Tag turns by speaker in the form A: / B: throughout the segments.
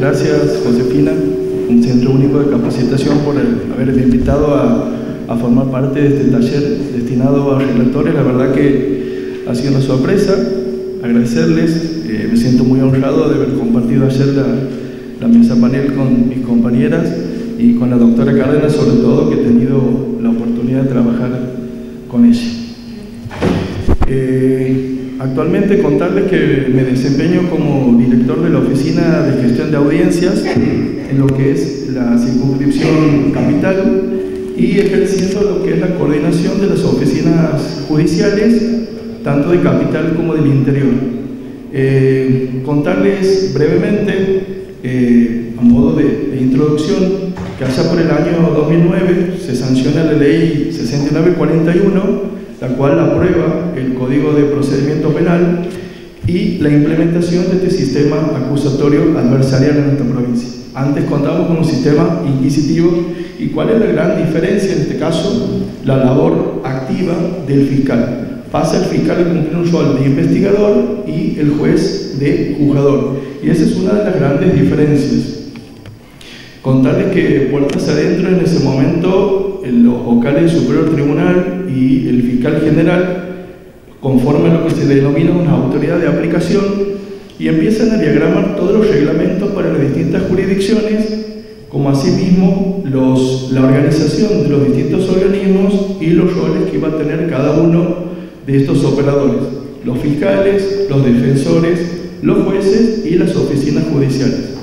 A: gracias, Josefina, un Centro Único de Capacitación, por haberme invitado a formar parte de este taller destinado a relatores. La verdad que ha sido una sorpresa. Agradecerles, me siento muy honrado de haber compartido ayer la mesa panel con mis compañeras y con la doctora Cárdenas, sobre todo, que he tenido la oportunidad de trabajar con ella. Actualmente contarles que me desempeño como director de la Oficina de Gestión de Audiencias en lo que es la circunscripción capital y ejerciendo lo que es la coordinación de las oficinas judiciales, tanto de capital como del interior. Contarles brevemente, a modo de introducción, que allá por el año 2009 se sanciona la ley 6941, la cual aprueba el Código de Procedimiento Penal y la implementación de este sistema acusatorio adversarial en nuestra provincia. Antes contábamos con un sistema inquisitivo. ¿Y cuál es la gran diferencia en este caso? La labor activa del fiscal. Pasa el fiscal a cumplir un rol de investigador y el juez de juzgador. Y esa es una de las grandes diferencias. Contarles que puertas adentro, en ese momento, los vocales del Superior Tribunal y el fiscal general conforman lo que se denomina una autoridad de aplicación y empiezan a diagramar todos los reglamentos para las distintas jurisdicciones, como asimismo la organización de los distintos organismos y los roles que iba a tener cada uno de estos operadores: los fiscales, los defensores, los jueces y las oficinas judiciales.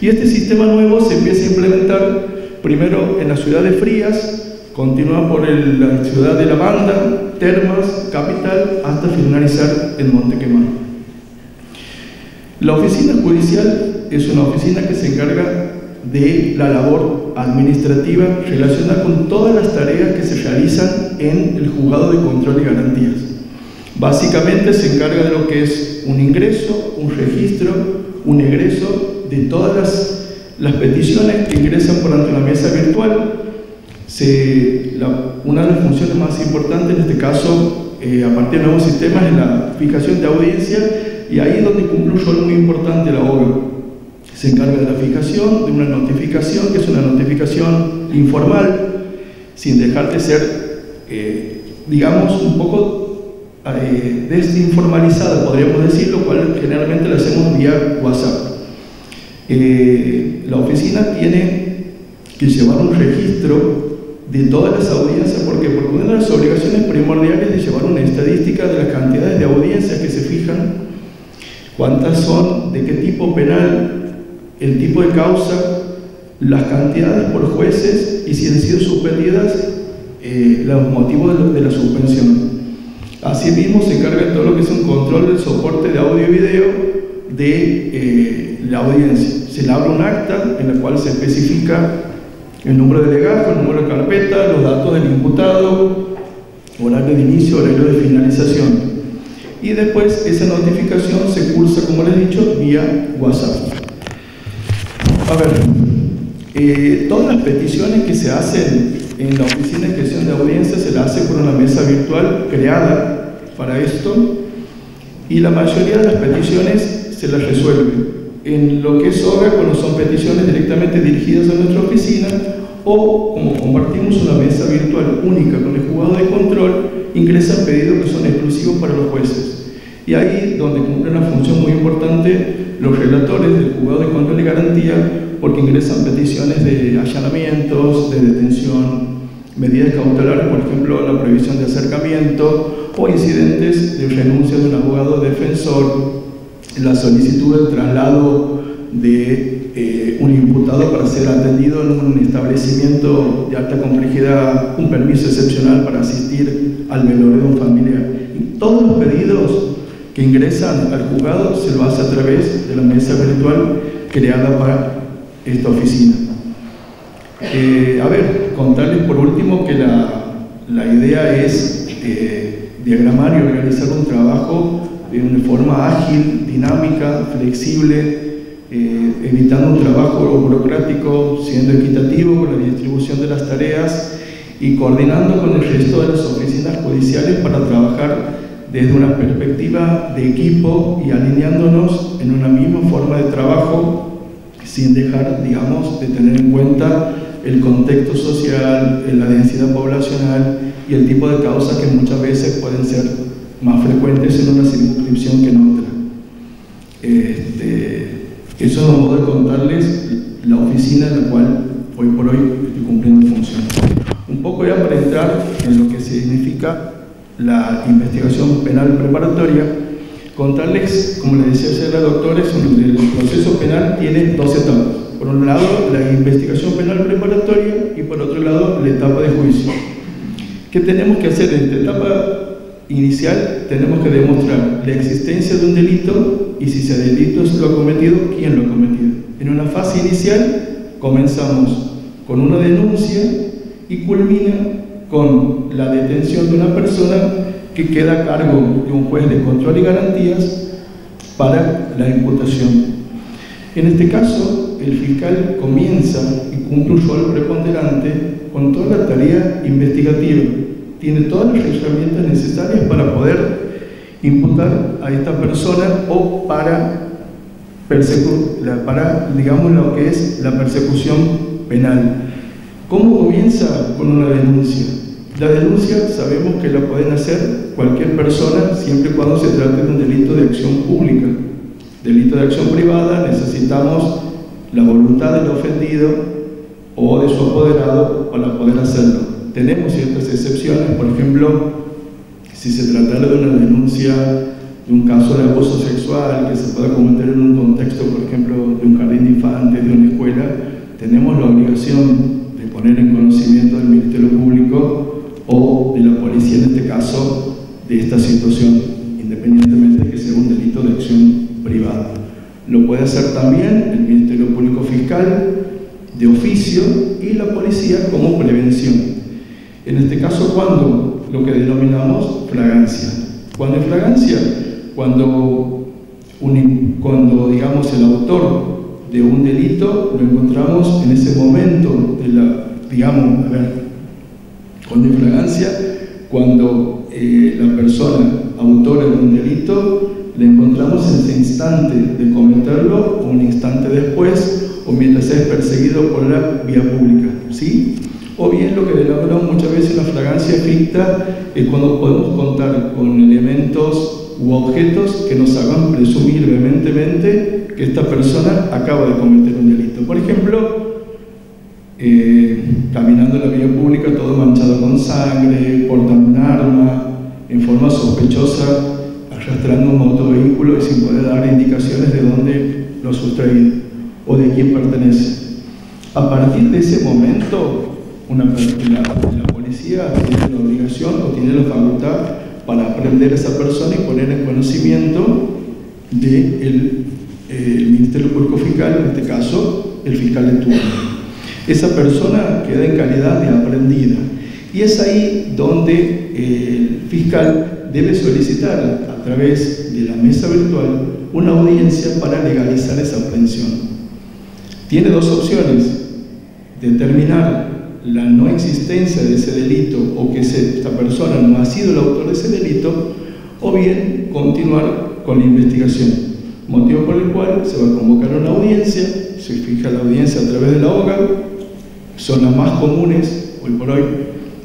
A: Y este sistema nuevo se empieza a implementar primero en la ciudad de Frías, continúa por la ciudad de La Banda, Termas, Capital, hasta finalizar en Montequemado. La oficina judicial es una oficina que se encarga de la labor administrativa relacionada con todas las tareas que se realizan en el Juzgado de Control y Garantías. Básicamente se encarga de lo que es un ingreso, un registro, un egreso de todas las peticiones que ingresan por ante una mesa virtual. Una de las funciones más importantes en este caso, a partir de nuevos sistemas, es la fijación de audiencia, y ahí es donde cumple un rol muy importante el abogado. Se encarga de la fijación de una notificación, que es una notificación informal, sin dejar de ser, digamos, un poco desinformalizada, podríamos decir, lo cual generalmente lo hacemos vía WhatsApp. La oficina tiene que llevar un registro de todas las audiencias. ¿Por qué? Porque una de las obligaciones primordiales es llevar una estadística de las cantidades de audiencias que se fijan, cuántas son, de qué tipo penal, el tipo de causa, las cantidades por jueces y si han sido suspendidas, los motivos de la suspensión. Asimismo se encarga de todo lo que es un control del soporte de audio y video de la audiencia. Se le abre un acta en la cual se especifica el número de legajo, el número de carpeta, los datos del imputado, horario de inicio, horario de finalización. Y después esa notificación se cursa, como les he dicho, vía WhatsApp. A ver, todas las peticiones que se hacen en la Oficina de Gestión de Audiencias se las hace por una mesa virtual creada para esto, y la mayoría de las peticiones se las resuelve. En lo que es obra, cuando son peticiones directamente dirigidas a nuestra oficina, o como compartimos una mesa virtual única con el juzgado de control, ingresan pedidos que son exclusivos para los jueces. Y ahí donde cumplen una función muy importante los relatores del juzgado de control y garantía, porque ingresan peticiones de allanamientos, de detención, medidas cautelares, por ejemplo, la prohibición de acercamiento, o incidentes de renuncia de un abogado defensor, la solicitud del traslado de un imputado para ser atendido en un establecimiento de alta complejidad, un permiso excepcional para asistir al velorio de un familiar. Y todos los pedidos que ingresan al juzgado se lo hace a través de la mesa virtual creada para esta oficina. A ver, contarles por último que la idea es diagramar y organizar un trabajo de una forma ágil, dinámica, flexible, evitando un trabajo burocrático, siendo equitativo con la distribución de las tareas y coordinando con el resto de las oficinas judiciales para trabajar desde una perspectiva de equipo y alineándonos en una misma forma de trabajo, sin dejar, digamos, de tener en cuenta el contexto social, la densidad poblacional y el tipo de causas que muchas veces pueden ser más frecuentes en una circunscripción que en otra. Eso es un modo de contarles la oficina en la cual hoy por hoy estoy cumpliendo funciones. Un poco ya para entrar en lo que significa la investigación penal preparatoria, contarles, como les decía ayer la doctora, el proceso penal tiene dos etapas. Por un lado, la investigación penal preparatoria y por otro lado, la etapa de juicio. ¿Qué tenemos que hacer en esta etapa inicial? Tenemos que demostrar la existencia de un delito y si ese delito lo ha cometido, quién lo ha cometido. En una fase inicial comenzamos con una denuncia y culmina con la detención de una persona que queda a cargo de un juez de control y garantías para la imputación. En este caso, el fiscal comienza y cumple un rol preponderante con toda la tarea investigativa. Tiene todas las herramientas necesarias para poder imputar a esta persona o para digamos, lo que es la persecución penal. ¿Cómo comienza con una denuncia? La denuncia sabemos que la pueden hacer cualquier persona siempre y cuando se trate de un delito de acción pública. Delito de acción privada necesitamos la voluntad del ofendido o de su apoderado para poder hacerlo. Tenemos ciertas excepciones, por ejemplo, si se tratara de una denuncia de un caso de abuso sexual que se pueda cometer en un contexto, por ejemplo, de un jardín de infantes, de una escuela, tenemos la obligación de poner en conocimiento del Ministerio Público o de la policía, en este caso, de esta situación, independientemente de que sea un delito de acción privada. Lo puede hacer también el Ministerio Público Fiscal de oficio y la policía como prevención. En este caso, cuando lo que denominamos fragancia. ¿Cuándo es fragancia? Cuando digamos el autor de un delito lo encontramos en ese momento de la, digamos, cuando es fragancia, cuando la persona autora de un delito la encontramos en ese instante de cometerlo o un instante después o mientras es perseguido por la vía pública, ¿sí? O bien lo que denominamos muchas veces una fragancia ficta es cuando podemos contar con elementos u objetos que nos hagan presumir vehementemente que esta persona acaba de cometer un delito. Por ejemplo, caminando en la vía pública todo manchado con sangre, portando un arma, en forma sospechosa, arrastrando un motovehículo y sin poder dar indicaciones de dónde lo ha sustraído o de quién pertenece. A partir de ese momento, la policía tiene la obligación o tiene la facultad para aprender a esa persona y poner en conocimiento del Ministerio Público Fiscal, en este caso, el fiscal de turno. Esa persona queda en calidad de aprendida y es ahí donde el fiscal debe solicitar a través de la mesa virtual una audiencia para legalizar esa aprehensión. Tiene dos opciones: determinar la no existencia de ese delito o que esta persona no ha sido el autor de ese delito, o bien continuar con la investigación, motivo por el cual se va a convocar una audiencia. Se fija la audiencia a través de la OGA, son las más comunes hoy por hoy,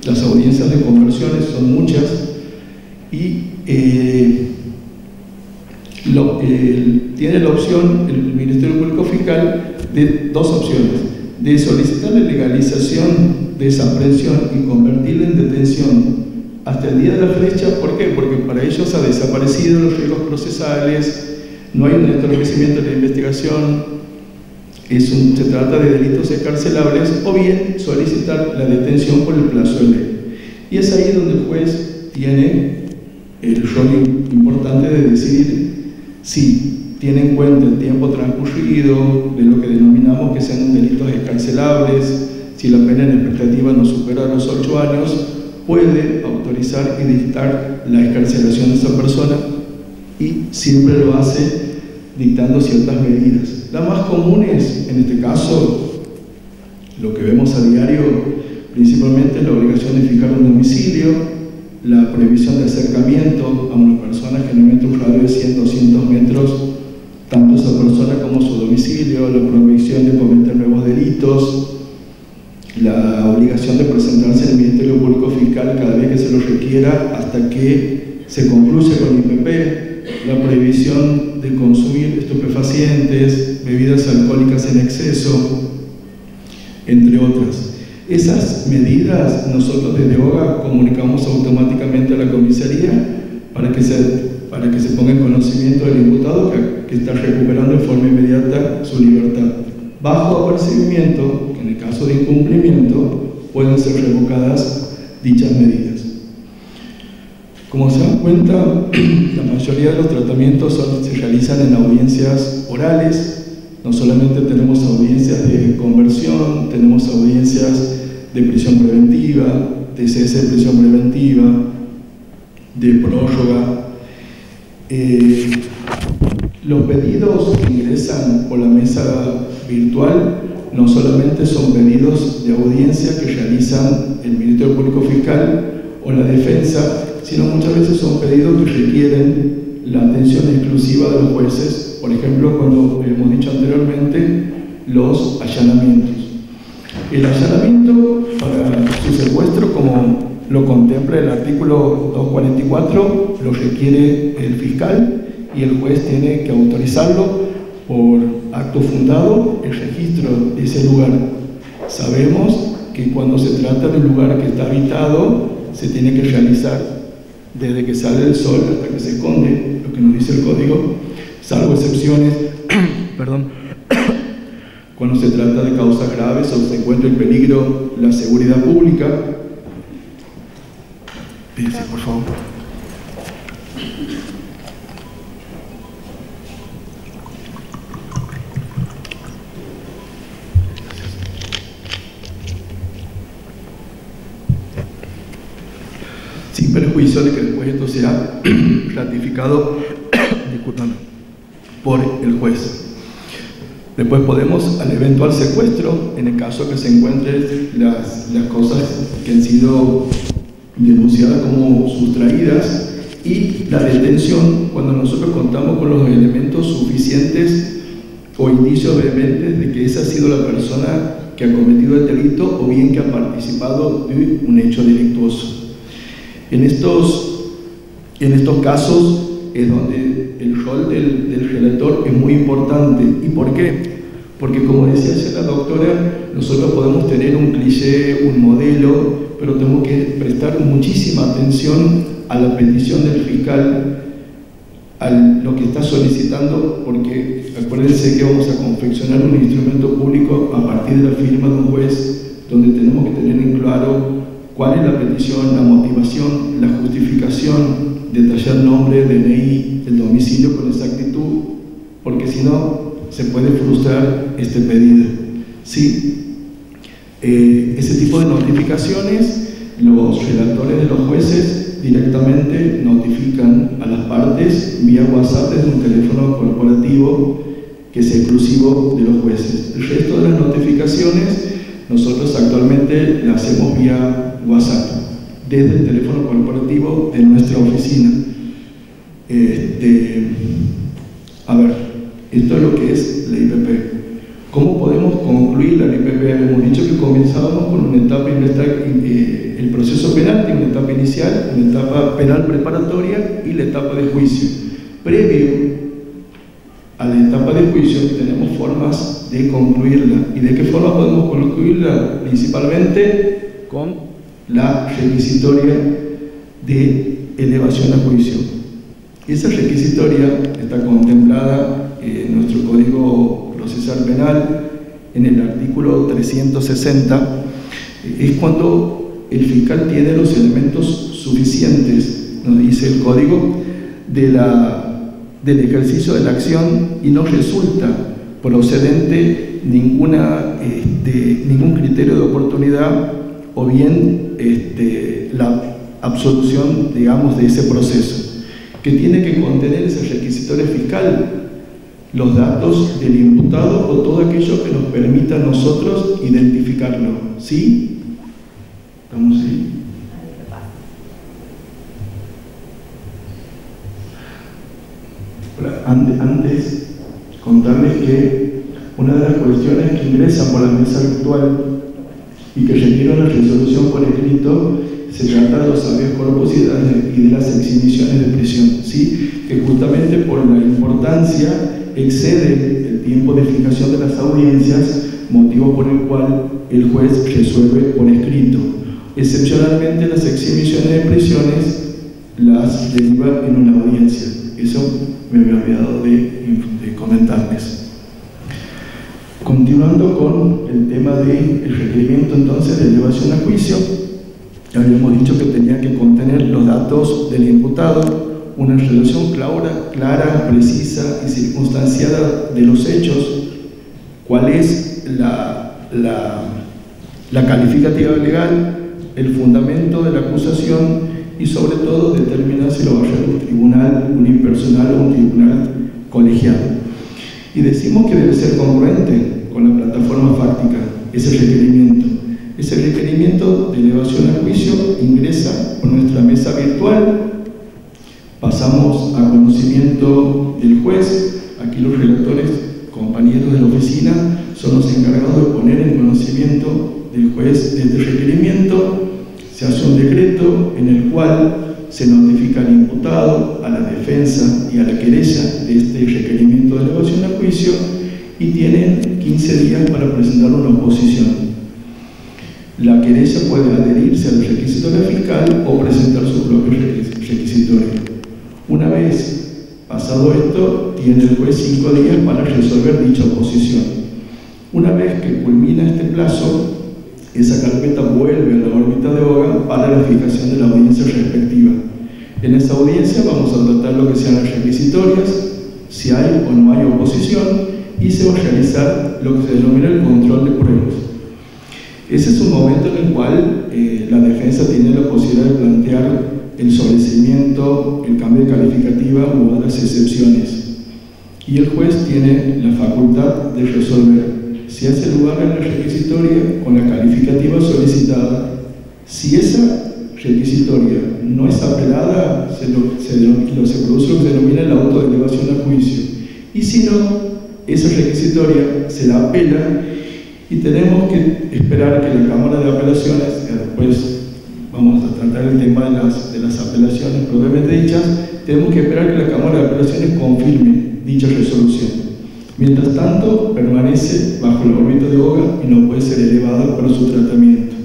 A: las audiencias de conversiones son muchas, y tiene la opción el Ministerio Público Fiscal de dos opciones: de solicitar la legalización de esa aprehensión y convertirla en detención hasta el día de la fecha. ¿Por qué? Porque para ellos ha desaparecido los riesgos procesales, no hay un entorpecimiento de la investigación, se trata de delitos excarcelables, o bien solicitar la detención por el plazo de ley. Y es ahí donde el juez tiene el rol importante de decidir si tiene en cuenta el tiempo transcurrido, de lo que denominamos que sean delitos excarcelables. Si la pena en expectativa no supera los 8 años, puede autorizar y dictar la excarcelación de esa persona, y siempre lo hace dictando ciertas medidas. Las más comunes, en este caso, lo que vemos a diario, principalmente la obligación de fijar un domicilio, la prohibición de acercamiento a una persona, generalmente un radio de 100-200 metros, tanto esa persona como su domicilio, la prohibición de cometer nuevos delitos, la obligación de presentarse en el Ministerio Público Fiscal cada vez que se lo requiera hasta que se concluya con el IPP, la prohibición de consumir estupefacientes, bebidas alcohólicas en exceso, entre otras. Esas medidas nosotros desde OGA comunicamos automáticamente a la comisaría para que se ponga en conocimiento del imputado que está recuperando en forma inmediata su libertad. Bajo apercibimiento, que en el caso de incumplimiento pueden ser revocadas dichas medidas. Como se dan cuenta, la mayoría de los tratamientos se realizan en audiencias orales. No solamente tenemos audiencias de conversión, tenemos audiencias de prisión preventiva, de cese de prisión preventiva, de prórroga. Los pedidos que ingresan por la mesa virtual no solamente son pedidos de audiencia que realizan el Ministerio Público Fiscal o la defensa, sino muchas veces son pedidos que requieren la atención exclusiva de los jueces, por ejemplo, cuando hemos dicho anteriormente, los allanamientos. El allanamiento para su secuestro, como lo contempla el artículo 244, lo requiere el fiscal y el juez tiene que autorizarlo por acto fundado el registro de ese lugar. Sabemos que cuando se trata de un lugar que está habitado, se tiene que realizar desde que sale el sol hasta que se esconde, lo que nos dice el código, salvo excepciones, perdón, cuando se trata de causas graves o se encuentra en peligro la seguridad pública. Pídese, por favor. Sin perjuicio de que después esto sea ratificado discúlpame, por el juez. Después podemos, al eventual secuestro, en el caso que se encuentren las cosas que han sido denunciadas como sustraídas, y la detención, cuando nosotros contamos con los elementos suficientes o indicios vehementes de que esa ha sido la persona que ha cometido el delito o bien que ha participado de un hecho delictuoso. En estos casos es donde el rol del relator es muy importante. ¿Y por qué? Porque, como decía ayer la doctora, nosotros podemos tener un cliché, un modelo, pero tenemos que prestar muchísima atención a la petición del fiscal, a lo que está solicitando, porque acuérdense que vamos a confeccionar un instrumento público a partir de la firma de un juez, donde tenemos que tener en claro cuál es la petición, la motivación, la justificación, detallar nombre, DNI, el domicilio con exactitud, porque si no, se puede frustrar este pedido. Sí, ese tipo de notificaciones, los relatores de los jueces directamente notifican a las partes vía WhatsApp desde un teléfono corporativo que es exclusivo de los jueces. El resto de las notificaciones nosotros actualmente las hacemos vía WhatsApp, desde el teléfono corporativo de nuestra oficina. A ver, esto es lo que es la IPP. ¿Cómo podemos concluir la IPP? Hemos dicho que comenzábamos con una etapa, el proceso penal tiene una etapa inicial, una etapa penal preparatoria y la etapa de juicio. Previo a la etapa de juicio tenemos formas de concluirla. ¿Y de qué forma podemos concluirla? Principalmente con la requisitoria de elevación a juicio. Esa requisitoria está contemplada en nuestro Código Procesal Penal en el artículo 360. Es cuando el fiscal tiene los elementos suficientes, nos dice el Código, del ejercicio de la acción y no resulta procedente ningún criterio de oportunidad o bien la absolución, digamos, de ese proceso, que tiene que contener ese requisitorio fiscal, los datos del imputado o todo aquello que nos permita a nosotros identificarlo. ¿Sí? ¿Estamos ahí? Antes, contarles que una de las cuestiones que ingresan por la mesa virtual y que requiere una resolución por escrito se trata de los habeas corpus y de las exhibiciones de prisión, ¿sí? Que justamente por la importancia excede el tiempo de fijación de las audiencias, motivo por el cual el juez resuelve por escrito. Excepcionalmente las exhibiciones de prisiones las deriva en una audiencia. Eso me había olvidado de comentarles. Continuando con el tema del requerimiento entonces de elevación a juicio, habíamos dicho que tenía que contener los datos del imputado, una relación clara, precisa y circunstanciada de los hechos, cuál es la calificativa legal, el fundamento de la acusación y sobre todo determinar si lo va a hacer un tribunal unipersonal o un tribunal colegiado. Y decimos que debe ser congruente con la plataforma fáctica ese requerimiento. Ese requerimiento de elevación a juicio ingresa por nuestra mesa virtual, pasamos a conocimiento del juez. Aquí los relatores, compañeros de la oficina, son los encargados de poner en conocimiento del juez de este requerimiento. Se hace un decreto en el cual se notifica al imputado, a la defensa y a la querella de este requerimiento de elevación a juicio y tienen 15 días para presentar una oposición. La querella puede adherirse al requisitorio fiscal o presentar su propio requisitorio. Una vez pasado esto, tiene el juez 5 días para resolver dicha oposición. Una vez que culmina este plazo, esa carpeta vuelve a la órbita de OGA para la fijación de la audiencia respectiva. En esa audiencia vamos a tratar lo que sean las requisitorias, si hay o no hay oposición, y se va a realizar lo que se denomina el control de pruebas. Ese es un momento en el cual la defensa tiene la posibilidad de plantear el sobreseimiento, el cambio de calificativa u otras excepciones. Y el juez tiene la facultad de resolver si hace lugar a la requisitoria con la calificativa solicitada. Si esa requisitoria no es apelada, se produce lo que se denomina el auto de elevación a juicio. Y si no, esa requisitoria se la apela y tenemos que esperar que la Cámara de Apelaciones, que después vamos a tratar el tema de las apelaciones propiamente dichas, tenemos que esperar que la Cámara de Apelaciones confirme dicha resolución. Mientras tanto, permanece bajo la órbita de OGA y no puede ser elevada para su tratamiento.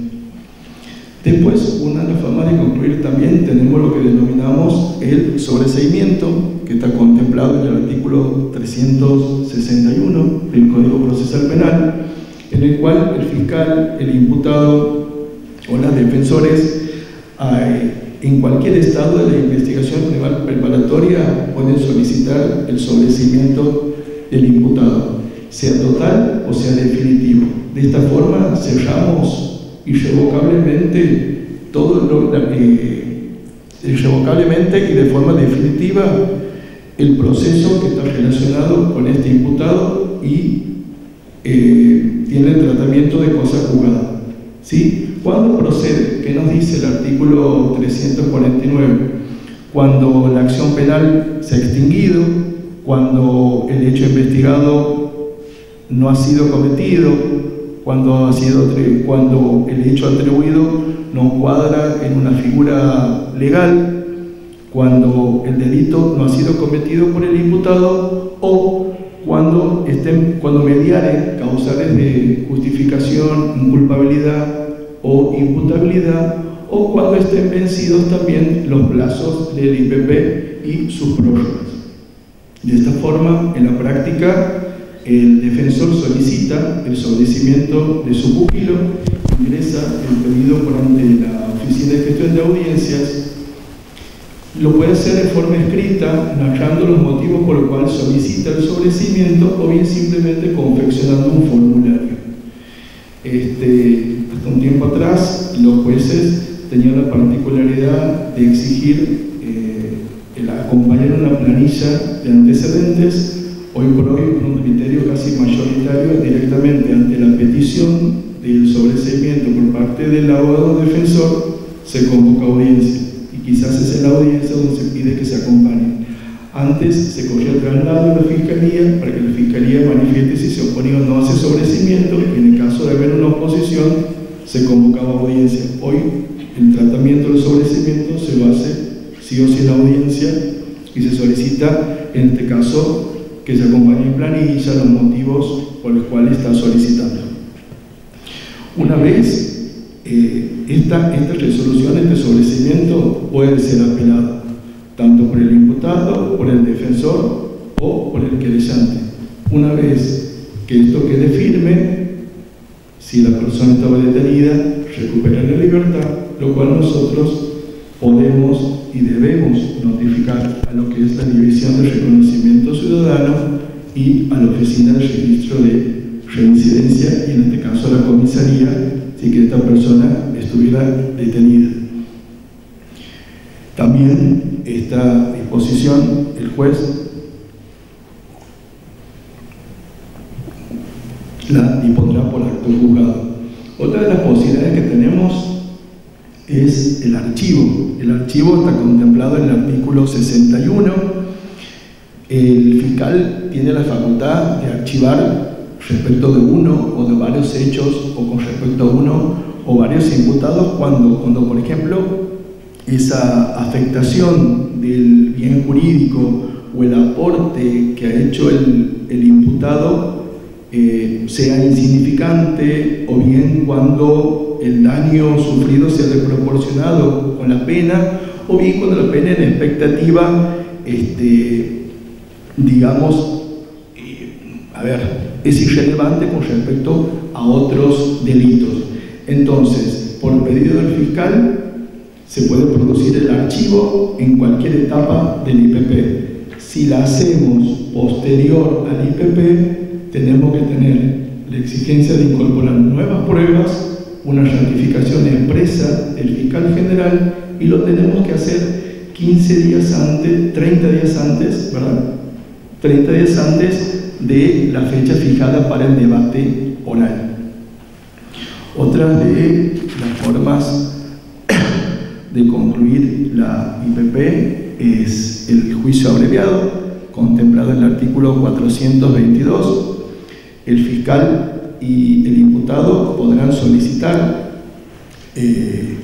A: Después, una de las formas de concluir también tenemos lo que denominamos el sobreseimiento, que está contemplado en el artículo 361 del Código Procesal Penal, en el cual el fiscal, el imputado o los defensores en cualquier estado de la investigación penal preparatoria pueden solicitar el sobreseimiento del imputado, sea total o sea definitivo. De esta forma cerramos irrevocablemente irrevocablemente y de forma definitiva el proceso que está relacionado con este imputado y tiene el tratamiento de cosa juzgada. ¿Sí? ¿Cuándo procede? ¿Qué nos dice el artículo 349? Cuando la acción penal se ha extinguido, cuando el hecho investigado no ha sido cometido, cuando el hecho atribuido no cuadra en una figura legal, cuando el delito no ha sido cometido por el imputado o cuando mediaren causales de justificación, inculpabilidad o imputabilidad, o cuando estén vencidos también los plazos del IPP y sus prórrogas. De esta forma, en la práctica, el defensor solicita el sobreseimiento de su pupilo, ingresa el pedido por ante la Oficina de Gestión de Audiencias, lo puede hacer de forma escrita, narrando los motivos por los cuales solicita el sobreseimiento o bien simplemente confeccionando un formulario. Hasta un tiempo atrás, los jueces tenían la particularidad de exigir el acompañar una planilla de antecedentes. Hoy por hoy, con un criterio casi mayoritario, directamente ante la petición del sobreseimiento por parte del abogado defensor, se convoca audiencia. Y quizás es en la audiencia donde se pide que se acompañe. Antes se corría traslado a la Fiscalía para que la Fiscalía manifieste si se oponía o no a ese sobreseimiento, y en el caso de haber una oposición se convocaba audiencia. Hoy el tratamiento del sobreseimiento se hace sí o sí en la audiencia y se solicita, en este caso, que se acompañe en planilla los motivos por los cuales está solicitando. Una vez esta resolución, este sobreseimiento puede ser apelado tanto por el imputado, por el defensor o por el querellante. Una vez que esto quede firme, si la persona estaba detenida, recupera la libertad, lo cual nosotros podemos y debemos notificar a lo que es la División de Reconocimiento Ciudadano y a la Oficina de Registro de Reincidencia, y en este caso a la comisaría, si que esta persona estuviera detenida. También esta disposición, el juez la dispondrá por acto juzgado. Otra de las posibilidades que tenemos es el archivo. El archivo está contemplado en el artículo 61. El fiscal tiene la facultad de archivar respecto de uno o de varios hechos, o con respecto a uno o varios imputados, cuando por ejemplo, esa afectación del bien jurídico o el aporte que ha hecho el imputado sea insignificante, o bien cuando el daño sufrido sea desproporcionado con la pena, o bien cuando la pena en expectativa, digamos, es irrelevante con respecto a otros delitos. Entonces, por pedido del fiscal, se puede producir el archivo en cualquier etapa del IPP. Si la hacemos posterior al IPP, tenemos que tener la exigencia de incorporar nuevas pruebas, una ratificación expresa del fiscal general, y lo tenemos que hacer 15 días antes, 30 días antes, ¿verdad? 30 días antes de la fecha fijada para el debate oral. Otra de las formas de concluir la IPP es el juicio abreviado, contemplado en el artículo 422. El fiscal y el imputado podrán solicitar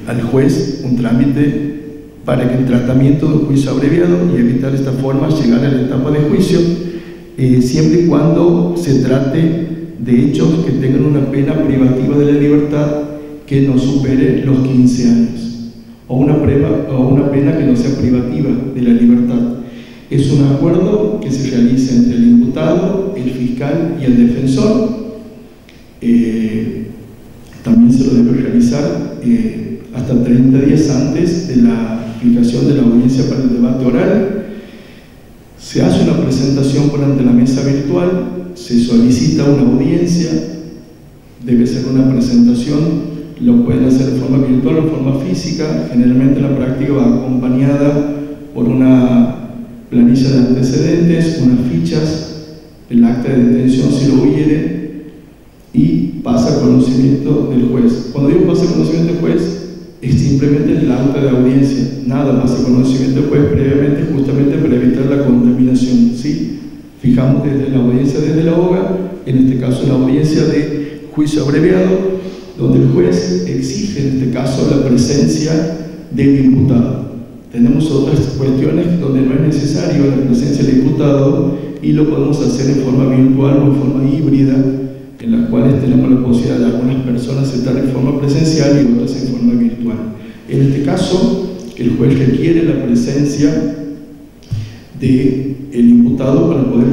A: al juez un trámite para que el tratamiento del juicio abreviado, y evitar de esta forma llegar a la etapa de juicio, siempre y cuando se trate de hechos que tengan una pena privativa de la libertad que no supere los 15 años, o una pena que no sea privativa de la libertad. Es un acuerdo que se realiza entre el imputado, el fiscal y el defensor. También se lo debe realizar hasta 30 días antes de la fijación de la audiencia para el debate oral. Se hace una presentación por ante la mesa virtual, se solicita una audiencia, debe ser una presentación, lo pueden hacer de forma virtual o de forma física. Generalmente la práctica va acompañada por una planilla de antecedentes, unas fichas, el acta de detención si lo hubiere, y pasa a conocimiento del juez. Cuando digo pasa a conocimiento del juez, es simplemente el acta de audiencia, nada pasa a conocimiento del juez previamente, justamente para evitar la contaminación. ¿Sí? Fijamos desde la audiencia desde la OGA, en este caso la audiencia de juicio abreviado, donde el juez exige en este caso la presencia del imputado. Tenemos otras cuestiones donde no es necesario la presencia del imputado y lo podemos hacer en forma virtual o en forma híbrida, en las cuales tenemos la posibilidad de algunas personas estar en forma presencial y otras en forma virtual. En este caso, el juez requiere la presencia del imputado para poder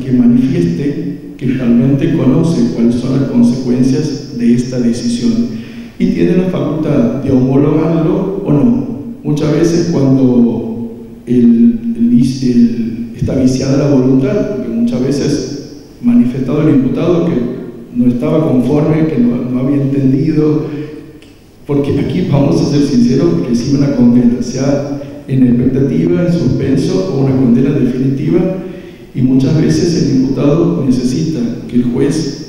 A: que manifieste que realmente conoce cuáles son las consecuencias de esta decisión y tiene la facultad de homologarlo o no. Muchas veces cuando está viciada la voluntad, porque muchas veces manifestado el imputado que no estaba conforme, que no había entendido, porque aquí, vamos a ser sinceros, recibe una condena, sea en expectativa, en suspenso o una condena definitiva, y muchas veces el imputado necesita que el juez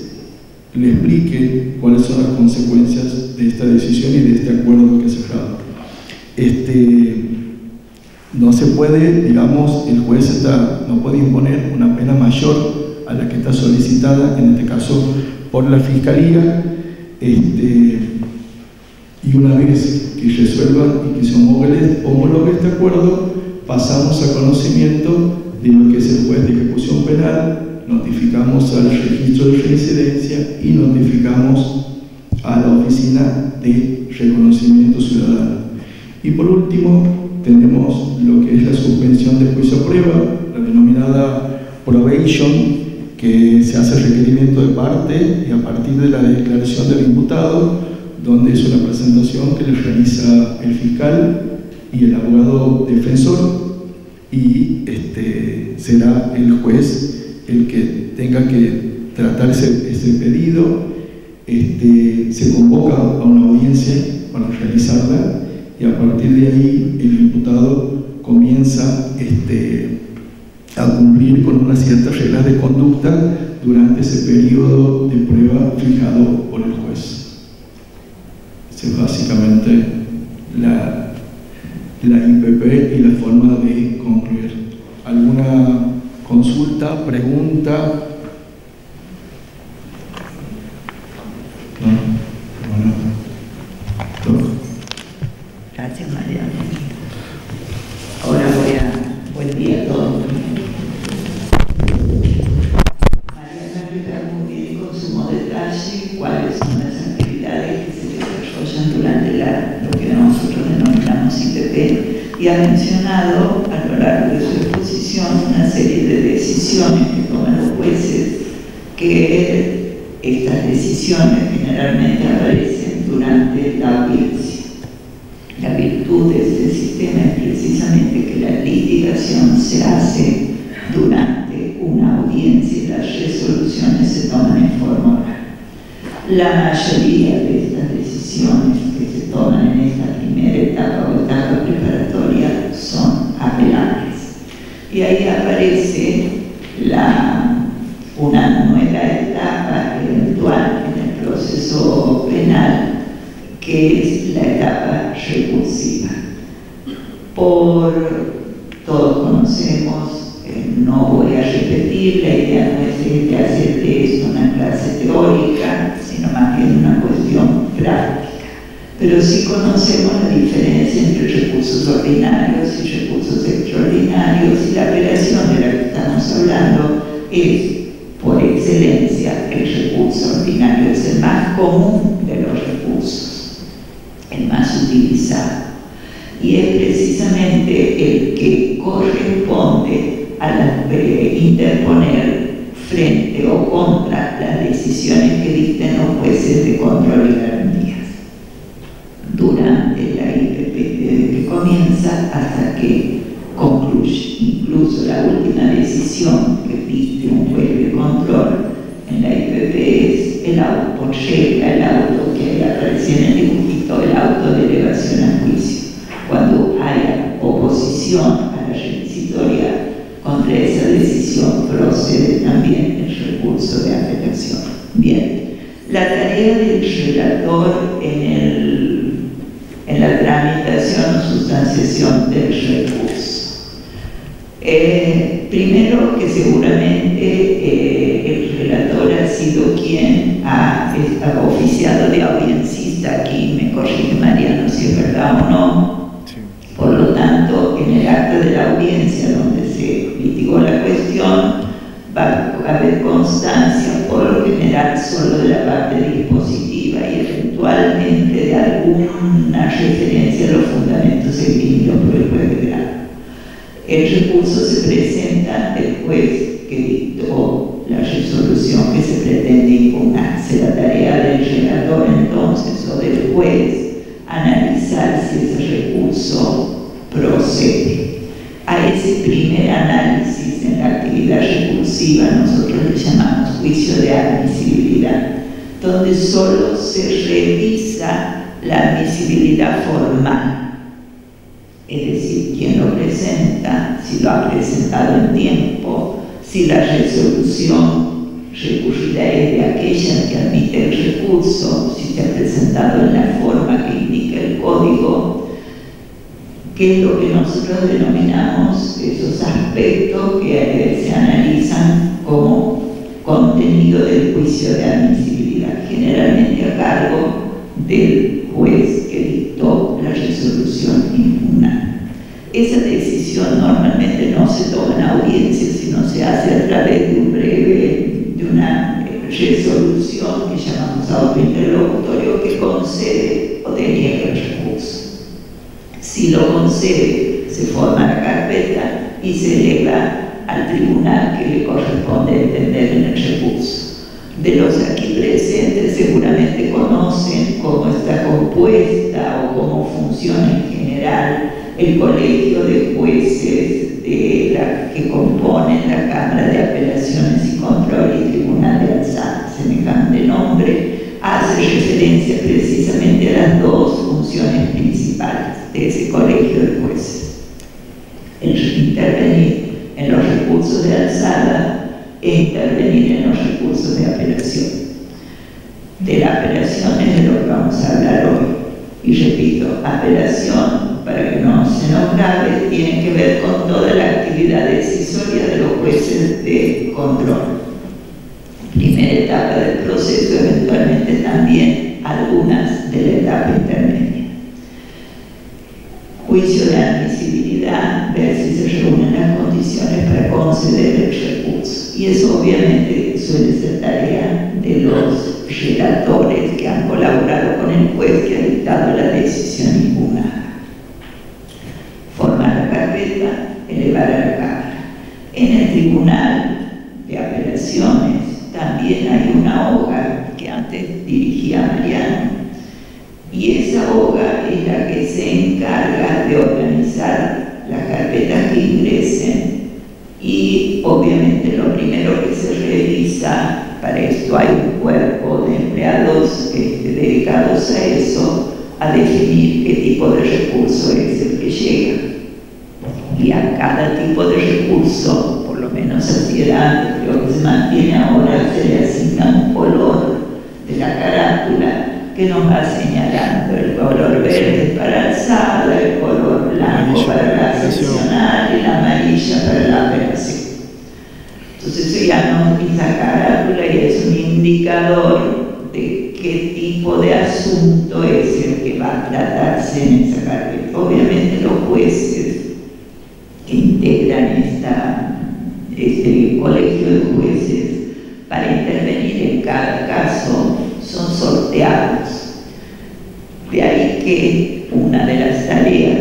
A: le explique cuáles son las consecuencias de esta decisión y de este acuerdo que ha cerrado. no se puede, digamos, el juez no puede imponer una pena mayor a la que está solicitada, en este caso por la Fiscalía, y una vez que resuelva y que se homologue este acuerdo, pasamos a conocimiento de lo que es el juez de ejecución penal, notificamos al registro de reincidencia y notificamos a la oficina de reconocimiento ciudadano. Y por último, tenemos lo que es la suspensión de juicio a prueba, la denominada probation, que se hace requerimiento de parte y a partir de la declaración del imputado, donde es una presentación que le realiza el fiscal y el abogado defensor, y será el juez el que tenga que tratar ese pedido. Se convoca a una audiencia para realizarla y a partir de ahí el imputado comienza a cumplir con unas ciertas reglas de conducta durante ese periodo de prueba fijado por el juez. Esa es básicamente la IPP y la forma de concluir. ¿Alguna consulta, pregunta? ¿No? Bueno.
B: Gracias, María. Ahora buen día a todos. Mariana explica muy bien con sumo detalle cuáles son las actividades que se desarrollan durante lo que nosotros denominamos IPP, y ha mencionado a lo largo de su exposición una serie de decisiones que toman los jueces, que estas decisiones generalmente aparecen durante la audiencia. La virtud de este sistema es precisamente que la litigación se hace durante una audiencia y las resoluciones se toman en forma oral. La mayoría de estas decisiones que se toman en esta primera etapa o etapa preparatoria son apelables. Y ahí aparece una nueva etapa eventual en el proceso penal, que es la etapa recursiva. Todos conocemos, no voy a repetir, la idea no es de hacer de esto una clase teórica, sino más bien una cuestión práctica. Pero sí conocemos la diferencia entre recursos ordinarios y recursos extraordinarios, y la apelación de la que estamos hablando es, por excelencia, el recurso ordinario, es el más común de los recursos, el más utilizado, y es precisamente el que corresponde a interponer frente o contra las decisiones que dicten los jueces de control y garantías durante la IPP, desde que comienza hasta que concluye. Incluso la última decisión que dicte un juez de control en la IPP es el auto, por regla, el auto que aparece en el dibujito, el auto de elevación a juicio. Cuando haya oposición a la requisitoria contra esa decisión, procede también el recurso de apelación. Bien, la tarea del relator en la tramitación o sustanciación del recurso. Primero, que seguramente el relator ha sido quien ha oficiado de audiencista. Aquí me corrige Mariano si es verdad o no. Sí. Por lo tanto, en el acto de la audiencia donde se litigó la cuestión, va a haber constancia, por lo general, solo de la parte dispositiva y eventualmente de alguna referencia a los fundamentos emitidos por el juez de grado. El recurso se presenta ante el juez que dictó la resolución que se pretende impugnar. Será tarea del relator entonces o del juez analizar si ese recurso procede. A ese primer análisis en la actividad recursiva nosotros le llamamos juicio de admisibilidad, donde solo se revisa la admisibilidad formal. Es decir, quién lo presenta, si lo ha presentado en tiempo, si la resolución recurrida es de aquella que admite el recurso, si se ha presentado en la forma que indica el código, que es lo que nosotros denominamos esos aspectos que se analizan como contenido del juicio de admisibilidad, generalmente a cargo del juez que dictó la resolución impugnada. Esa decisión normalmente no se toma en audiencia, sino se hace a través de una resolución que llamamos autointerlocutorio, que concede o deniega el recurso. Si lo concede, se forma la carpeta y se eleva al tribunal que le corresponde entender en el recurso. De los aquí presentes seguramente conocen cómo está compuesta o cómo funciona en general el colegio de jueces que componen la Cámara de Apelaciones y Control y Tribunal de Alzada. Semejante nombre hace referencia precisamente a las dos funciones principales de ese colegio de jueces: el intervenir en los recursos de alzada e intervenir en los recursos de apelación. De la apelación es de lo que vamos a hablar hoy. Y repito, apelación, para que no se nos grabe, tiene que ver con toda la actividad decisoria de los jueces de control. Primera etapa del proceso, eventualmente también algunas de la etapa intermedia. Juicio de admisibilidad, ver si se reúnen las condiciones para conceder el recurso. Y eso obviamente suele ser tarea de los relatores que han colaborado con el juez que ha dictado la decisión impugnada. Formar la carpeta, elevar a la Cámara. En el Tribunal de Apelaciones también hay una hoja que antes dirigía Mariano, y esa hoja es la que se encarga de organizar las carpetas que ingresen, y obviamente lo primero que se revisa, para esto hay un cuerpo de empleados dedicados a eso, a definir qué tipo de recurso es el que llega. Y a cada tipo de recurso, por lo menos así era antes, creo que se mantiene ahora, se le asigna un color de la carátula que nos va señalando el color verde para alzada, el color blanco para la seccional y la amarilla para la apelación. Entonces eso ya esa carátula y es un indicador de qué tipo de asunto es el que va a tratarse en esa carpeta. Obviamente los jueces que integran este colegio de jueces para intervenir en cada caso son sorteados. De ahí que una de las tareas,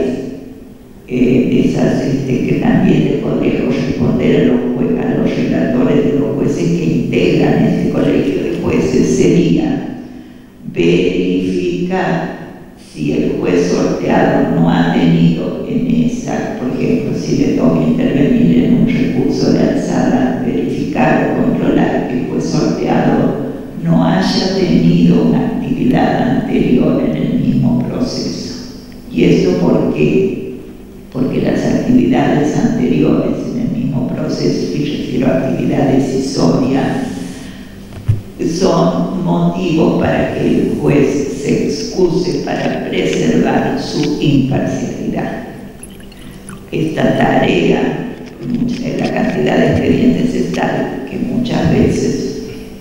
B: esas que también le podría corresponder a los relatores de los jueces que integran este colegio de jueces, sería verificar si el juez sorteado no ha tenido en esa, por ejemplo, si le toca intervenir en un recurso de alzada, verificar o controlar que el juez sorteado no haya tenido una actividad anterior en el mismo proceso. ¿Y esto por qué? Porque las actividades anteriores en el mismo proceso, y refiero a actividad decisoria, son motivos para que el juez se excuse para preservar su imparcialidad. Esta tarea, la cantidad de expedientes es tal que muchas veces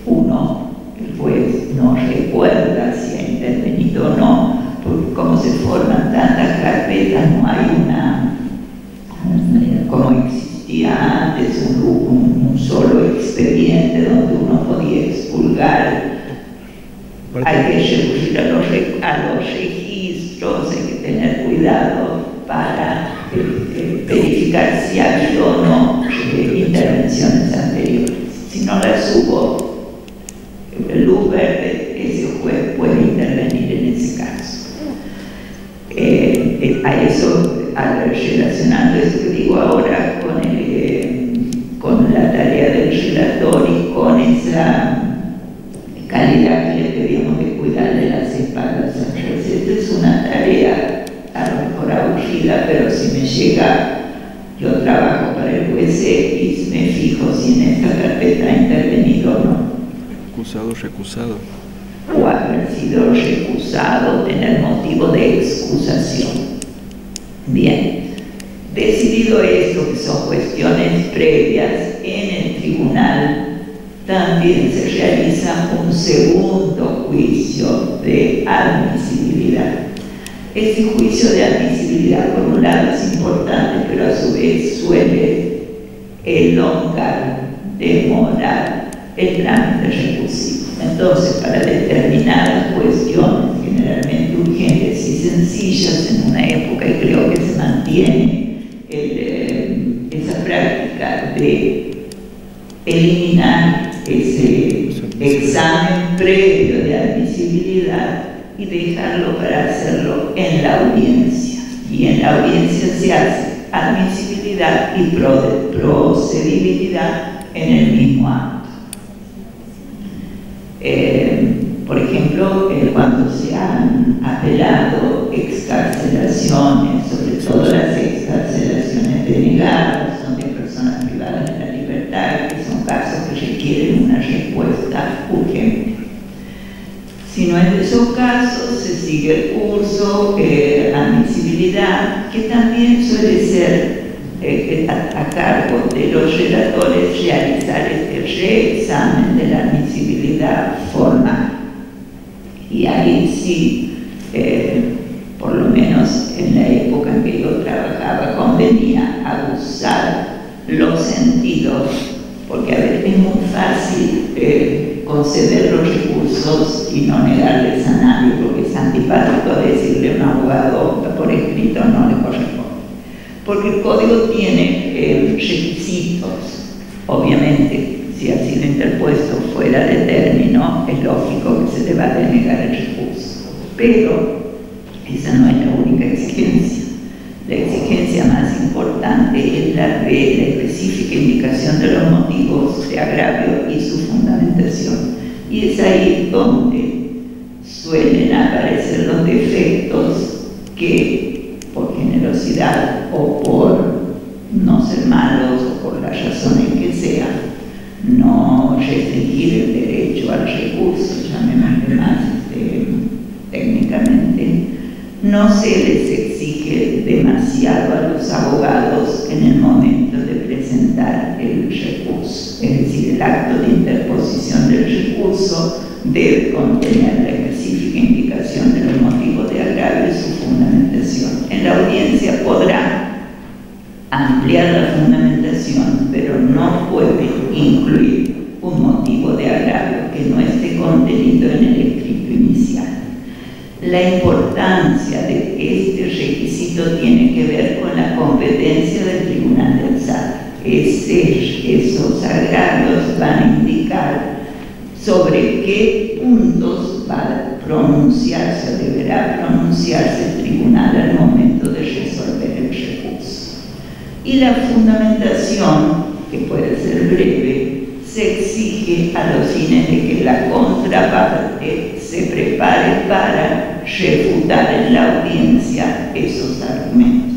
B: el juez no recuerda si ha intervenido o no, porque como se forman tantas carpetas, no hay como existía antes, un solo expediente donde uno podía expurgar. Hay que recurrir a los registros, hay que tener cuidado para verificar si ha habido o no intervenciones anteriores. Si no las hubo, luz verde, ese juez puede intervenir en ese caso. A eso, relacionando eso que digo ahora con la tarea del relator y con esa calidad que le pedimos de cuidarle las espaldas al juez. Esta es una tarea a lo mejor aburrida, pero si me llega, yo trabajo para el juez X, me fijo si en esta carpeta ha intervenido o no.
C: Acusado, recusado.
B: O haber sido recusado, tener motivo de excusación. Bien, decidido esto, que son cuestiones previas, en el tribunal también se realiza un segundo juicio de admisibilidad. Este juicio de admisibilidad, por un lado, es importante, pero a su vez suele elongar, demorar el trámite recursivo. Entonces, para determinadas cuestiones generalmente urgentes y sencillas en una época, y creo que se mantiene esa práctica de eliminar ese examen previo de admisibilidad y dejarlo para hacerlo en la audiencia. Y en la audiencia se hace admisibilidad y procedibilidad en el mismo acto. Por ejemplo, cuando se han apelado excarcelaciones, sobre todo las excarcelaciones denegadas, son de personas privadas de la libertad, que son casos que requieren una respuesta urgente. Si no es de esos casos, se sigue el curso, admisibilidad, que también suele ser a cargo de los relatores realizar este reexamen de la admisibilidad formal. Y ahí sí, por lo menos en la época en que yo trabajaba, convenía abusar los sentidos, porque a veces es muy fácil conceder los recursos y no negarles a nadie, porque es antipático decirle a un abogado por escrito no le corresponde. Porque el código tiene requisitos, obviamente, si ha sido interpuesto fuera de término, es lógico que se le va a denegar el recurso. Pero esa no es la única exigencia. La exigencia más importante es la de la específica indicación de los motivos de agravio y su fundamentación. Y es ahí donde suelen aparecer los defectos que, por generosidad o por no ser malos o por las razones que sean, no restringir el derecho al recurso, llamémosle más técnicamente, no se les exige demasiado a los abogados en el momento de presentar el recurso. Es decir, el acto de interposición del recurso debe contener la específica indicación de los motivos de agravio y su fundamentación. En la audiencia podrá ampliar la fundamentación, pero no puede incluir un motivo de agravio que no esté contenido en el escrito inicial. La importancia de este requisito tiene que ver con la competencia del Tribunal de Alzada. Esos agravios van a indicar sobre qué puntos va a pronunciarse o deberá pronunciarse el tribunal al momento de resolver el recurso. Y la fundamentación, que puede ser breve, se exige a los fines de que la contraparte se prepare para refutar en la audiencia esos argumentos.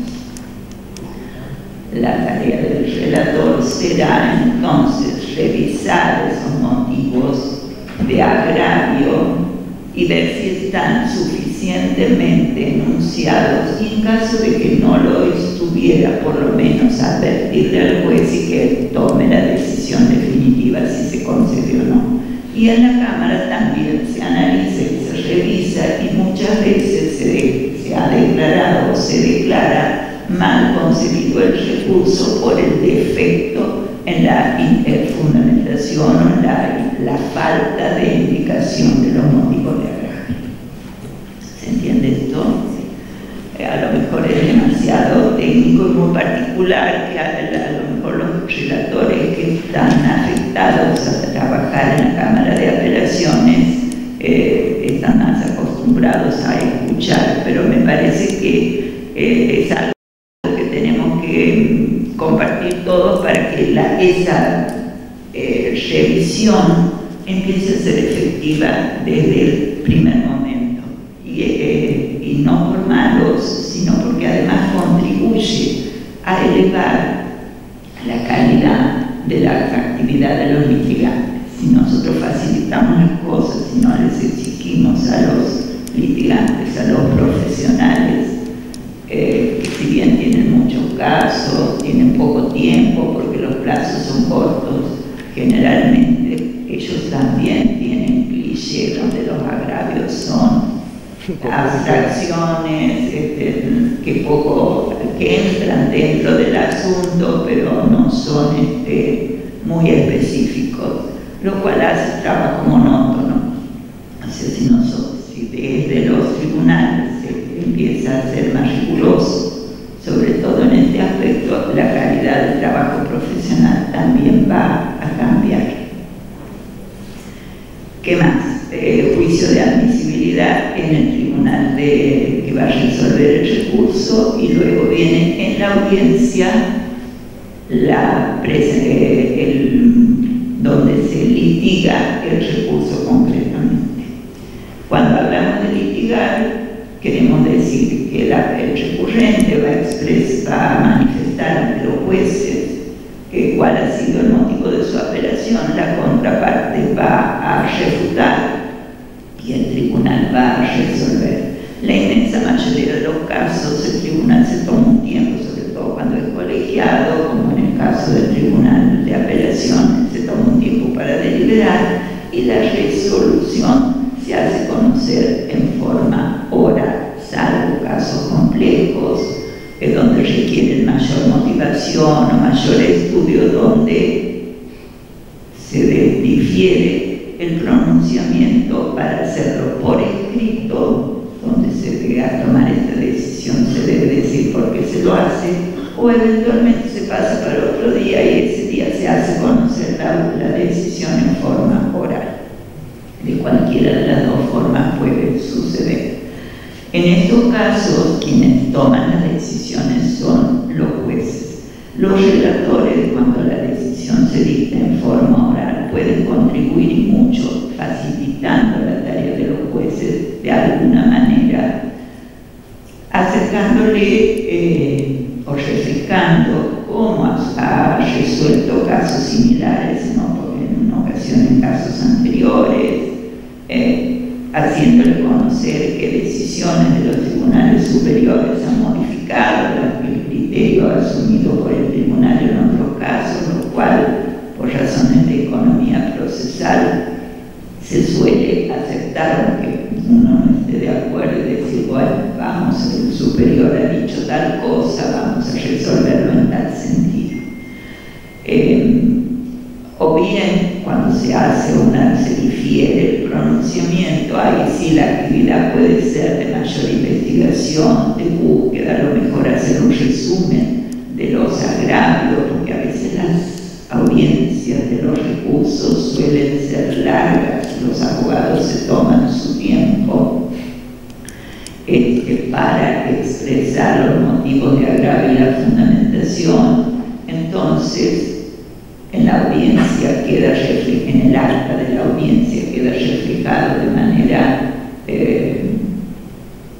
B: La tarea del relator será entonces revisar esos motivos de agravio y ver si están suficientemente enunciados, y en caso de que no lo estuviera, por lo menos advertirle al juez y que él tome la decisión definitiva si se concede o no. Y en la Cámara también se analiza y se revisa, y muchas veces se ha declarado o se declara mal concebido el recurso por el defecto en la fundamentación o en la falta de indicación de los motivos de agravio. ¿Se entiende esto? A lo mejor es demasiado técnico y muy particular, que a lo mejor los relatores que están afectados a trabajar en la Cámara de Apelaciones están más acostumbrados a escuchar, pero me parece que es algo que tenemos que compartir todos para que esa revisión empiece a ser efectiva desde el primer momento, y no por malos, sino porque además contribuye a elevar la calidad de la actividad de los litigantes. Si nosotros facilitamos las cosas, si no les exigimos a los litigantes, a los profesionales, si bien tienen muchos casos, tienen poco tiempo porque los plazos son cortos, generalmente ellos también tienen clichés donde los agravios son abstracciones que entran dentro del asunto, pero no son muy específicos, lo cual hace el trabajo monótono. O sea, si desde los tribunales se empieza a ser más riguroso, sobre todo en este aspecto, la calidad del trabajo profesional también va a cambiar. ¿Qué más? Juicio de admisibilidad en el tribunal que va a resolver el recurso, y luego viene en la audiencia donde se litiga el recurso concretamente. Cuando hablamos de litigar, queremos decir que el recurrente va a manifestar ante los jueces cuál ha sido el motivo de su apelación, la contraparte va a refutar y el tribunal va a resolver. La inmensa mayoría de los casos el tribunal se toma un tiempo, sobre todo cuando es colegiado, como en el caso del tribunal de apelación, se toma un tiempo para deliberar y la resolución se hace conocer en forma oral, salvo casos complejos, donde requieren mayor motivación o mayor estudio, donde se difiere el pronunciamiento para hacerlo por escrito, donde se llega a tomar esta decisión, se debe decir por qué se lo hace, o eventualmente se pasa para otro día y ese día se hace conocer la decisión en forma oral. De cualquiera de las dos formas puede suceder. En estos casos, quienes toman las decisiones son los jueces. Los relatores, cuando la decisión se dicta en forma oral, pueden contribuir mucho, facilitando la tarea de los jueces de alguna manera, acercándole o refrescando cómo ha resuelto casos similares, en ocasiones en casos anteriores, haciéndole conocer qué decisiones de los tribunales superiores han modificado el criterio asumido por el tribunal en otros casos, lo cual, por razones de economía procesal, se suele aceptar, aunque uno no esté de acuerdo, y decir, bueno, vamos, el superior ha dicho tal cosa, vamos a resolverlo en tal sentido. O bien, cuando se difiere el pronunciamiento, ahí sí la actividad puede ser de mayor investigación, de búsqueda, a lo mejor hacer un resumen de los agravios, porque a veces las audiencias de los recursos suelen ser largas, los abogados se toman su tiempo para expresar los motivos de agravio y la fundamentación. Entonces, en la audiencia en el acta de la audiencia queda reflejado de manera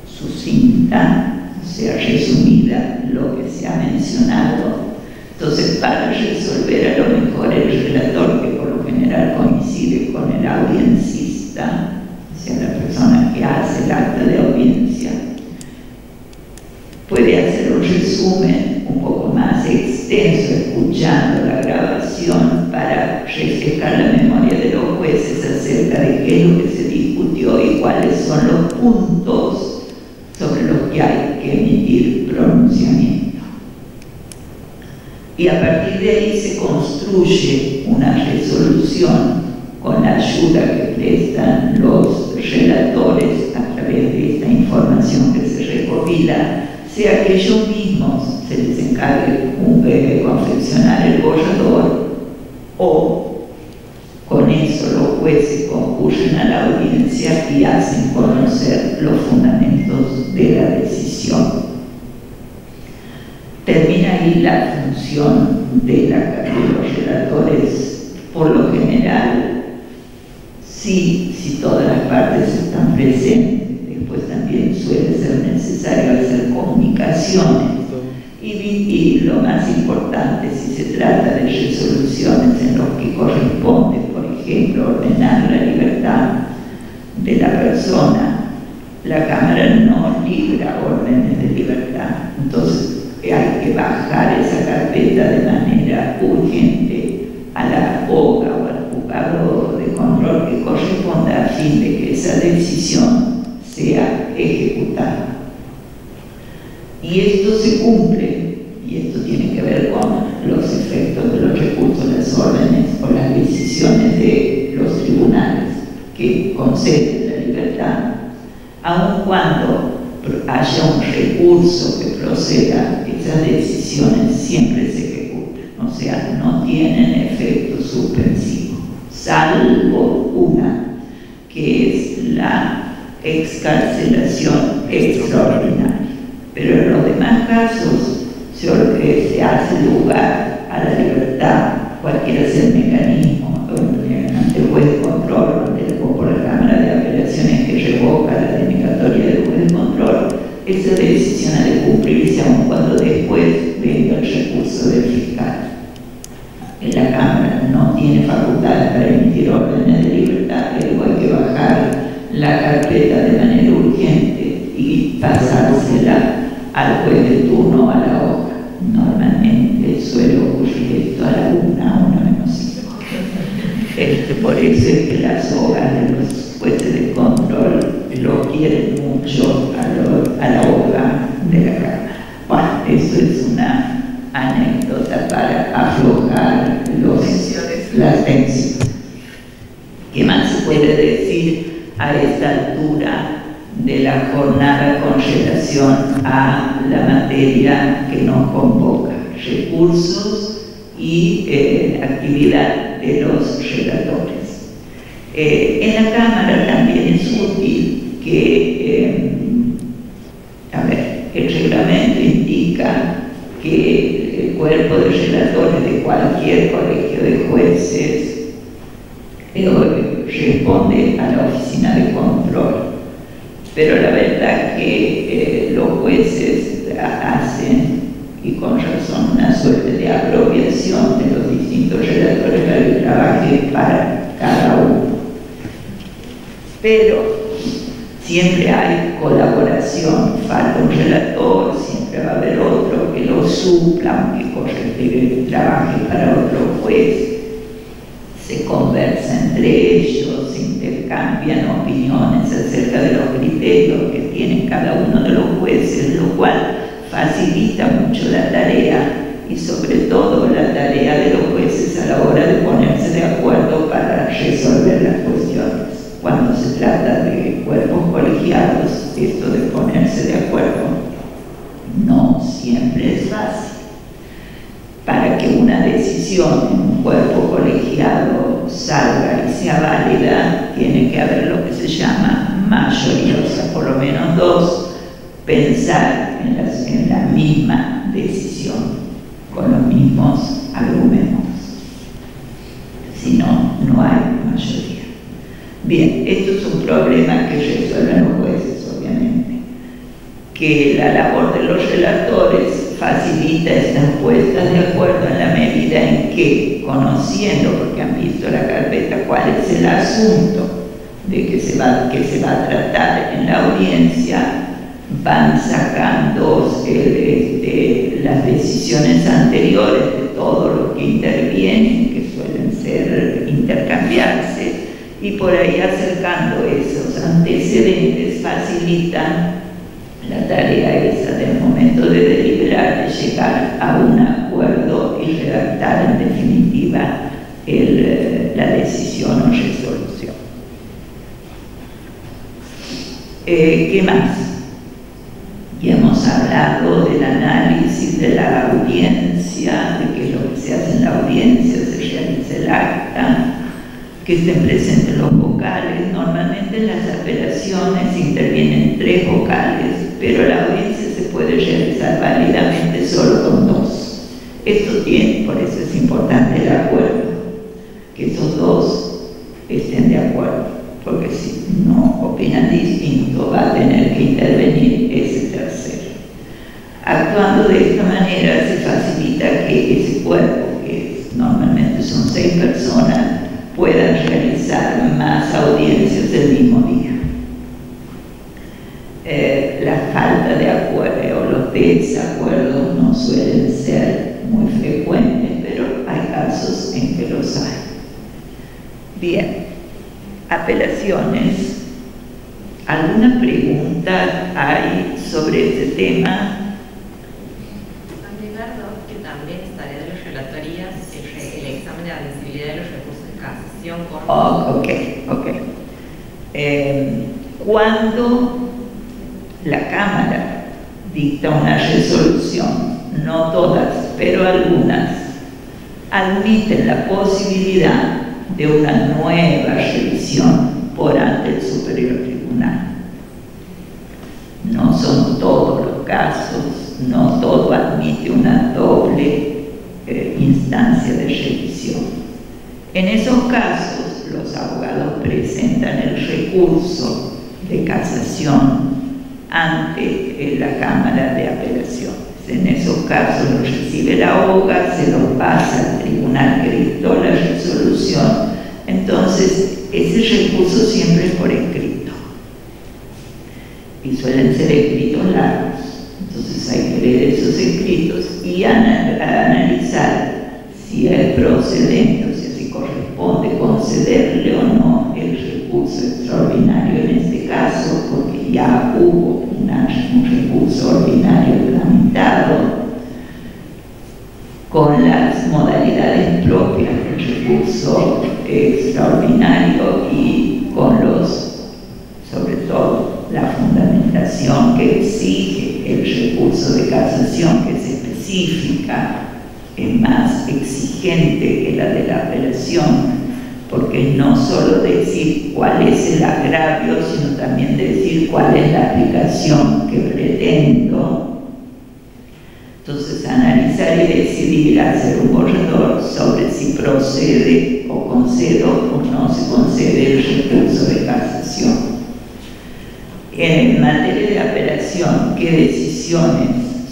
B: sucinta, o sea, resumida, lo que se ha mencionado. Entonces, para resolver, a lo mejor el relator, que por lo general coincide con el audiencista, o sea, la persona que hace el acta de audiencia, puede hacer un resumen un poco más extenso, escuchando la grabación, para refrescar la memoria de los jueces acerca de qué es lo que se discutió y cuáles son los puntos sobre los que hay que emitir pronunciamiento. Y a partir de ahí se construye una resolución con la ayuda que prestan los relatores a través de esta información que se recopila, sea que ellos mismos se les encargue de confeccionar el borrador, o con eso los jueces concurren a la audiencia y hacen conocer los fundamentos de la decisión. Termina ahí la función de los relatores. Por lo general, si todas las partes están presentes, después también suele ser necesario hacer comunicaciones. Y lo más importante, si se trata de resoluciones en los que corresponde, por ejemplo, ordenar la libertad de la persona, la Cámara no libra órdenes de libertad. que bajar esa carpeta de manera urgente a la OGA o al juzgado de control que corresponda a fin de que esa decisión sea ejecutada. Y esto se cumple, y esto tiene que ver con los efectos de los recursos, las órdenes o las decisiones de los tribunales que conceden la libertad, aun cuando haya un recurso que proceda, esas decisiones siempre se ejecutan, o sea, no tienen efecto suspensivo, salvo una, que es la excarcelación extraordinaria. Pero en los demás casos se hace lugar a la libertad, cualquiera sea el mecanismo, ante el juez de control, o por la Cámara de Apelaciones que revoca la denegatoria del juez de control, esa decisión ha de cumplirse aun cuando después venga el recurso del fiscal. La Cámara no tiene facultades para emitir órdenes de libertad, pero hay que bajar la carpeta de manera urgente y pasársela al juez de turno o a la hoja. Normalmente suele ocurrir esto a la 1 menos 5. Por eso es que las hojas de los jueces de control lo quieren mucho a la hoja de la Cámara. Bueno, eso es una anécdota para aflojar las tensiones. ¿Qué más se puede decir a esta altura de la jornada con relación a la materia que nos convoca? Recursos y actividad de los relatores. En la Cámara también es útil que, el reglamento indica que el cuerpo de relatores de cualquier colegio de jueces responde a la oficina de control, pero la verdad que los jueces hacen, y con razón, una suerte de apropiación de los distintos relatores para que trabaje para cada uno. Pero siempre hay colaboración, falta un relator, siempre va a haber otro que lo supla, aunque trabaje para otro juez. Se conversa entre ellos, se intercambian opiniones acerca de los criterios que tienen cada uno de los jueces, lo cual facilita mucho la tarea y sobre todo la tarea de los jueces a la hora de ponerse de acuerdo para resolver las cuestiones. Cuando se trata de cuerpos colegiados, esto de ponerse de acuerdo no siempre es fácil. Para que una decisión en un cuerpo colegiado salga y sea válida, tiene que haber lo que se llama mayoría, o sea, por lo menos dos, pensar en la misma decisión, con los mismos argumentos. Si no, no hay mayoría. Bien, esto es un problema que resuelven los jueces, obviamente. Que la labor de los relatores facilita estas puestas de acuerdo en la medida en que, conociendo, porque han visto la carpeta, cuál es el asunto de que se va a tratar en la audiencia, van sacando las decisiones anteriores de todos los que intervienen, que suelen ser intercambiarse, y por ahí acercando esos antecedentes facilitan la tarea esa del momento de deliberar, de llegar a un acuerdo y redactar en definitiva la decisión o resolución. ¿Qué más? Ya hemos hablado del análisis de la audiencia, de qué es lo que se hace en la audiencia, se realiza el acta, que estén presentes los vocales. Normalmente en las apelaciones intervienen 3 vocales, pero la audiencia se puede realizar válidamente solo con 2. Esto tiene, por eso es importante el acuerdo, que esos 2 estén de acuerdo, porque si no opinan distinto va a tener que intervenir ese tercero. Actuando de esta manera se facilita que ese cuerpo, que normalmente son 6 personas, puedan realizar más audiencias el mismo día. La falta de acuerdo o los Los desacuerdos no suelen ser muy frecuentes, pero hay casos en que los hay. Bien, apelaciones. ¿Alguna pregunta hay sobre este tema?
D: Que también estaría de las relatorías el examen de admisibilidad de los recursos de casación con... Cuando la Cámara dicta una resolución, no todas, pero algunas, admiten la posibilidad de una nueva revisión por ante el Superior Tribunal. No son todos los casos, no todo admite una doble instancia de revisión. En esos casos, los abogados presentan el recurso de casación ante la Cámara de Apelaciones. En esos casos lo recibe la abogada, se lo pasa al tribunal que dictó la resolución. Entonces, ese recurso siempre es por escrito. Y suelen ser escritos largos. Entonces hay que leer esos escritos y analizar si es procedente, o sea, si corresponde concederle o no el recurso extraordinario en este caso, porque ya hubo un recurso ordinario tramitado con las modalidades propias del recurso extraordinario y con sobre todo, la fundamentación que exige el recurso de casación, que es específica, es más exigente que la de la apelación, porque no solo decir cuál es el agravio, sino también decir cuál es la aplicación que pretendo. Entonces, analizar y decidir hacer un borrador sobre si procede o concedo o no se concede el recurso de casación. En materia de apelación, ¿qué decisiones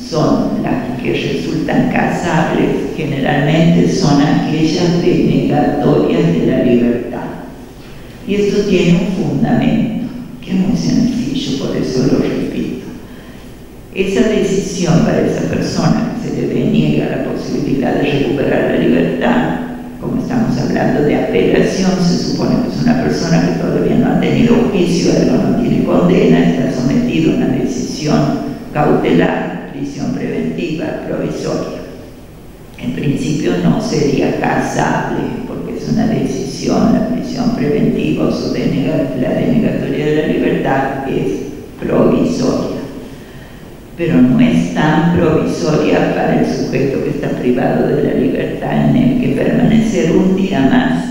D: son las que resultan casables? Generalmente son aquellas denegatorias de la libertad. Y esto tiene un fundamento, que es muy sencillo, por eso lo repito. Esa decisión para esa persona que se le deniega la posibilidad de recuperar la libertad, como estamos hablando de apelación, se supone que es una persona que todavía no ha tenido juicio, no tiene condena, está sometido a una decisión cautelar, prisión preventiva, provisoria. En principio no sería casable, porque es una decisión, la prisión preventiva o la denegatoria de la libertad es provisoria. Pero no es tan provisoria para el sujeto que está privado de la libertad, en el que permanecer un día más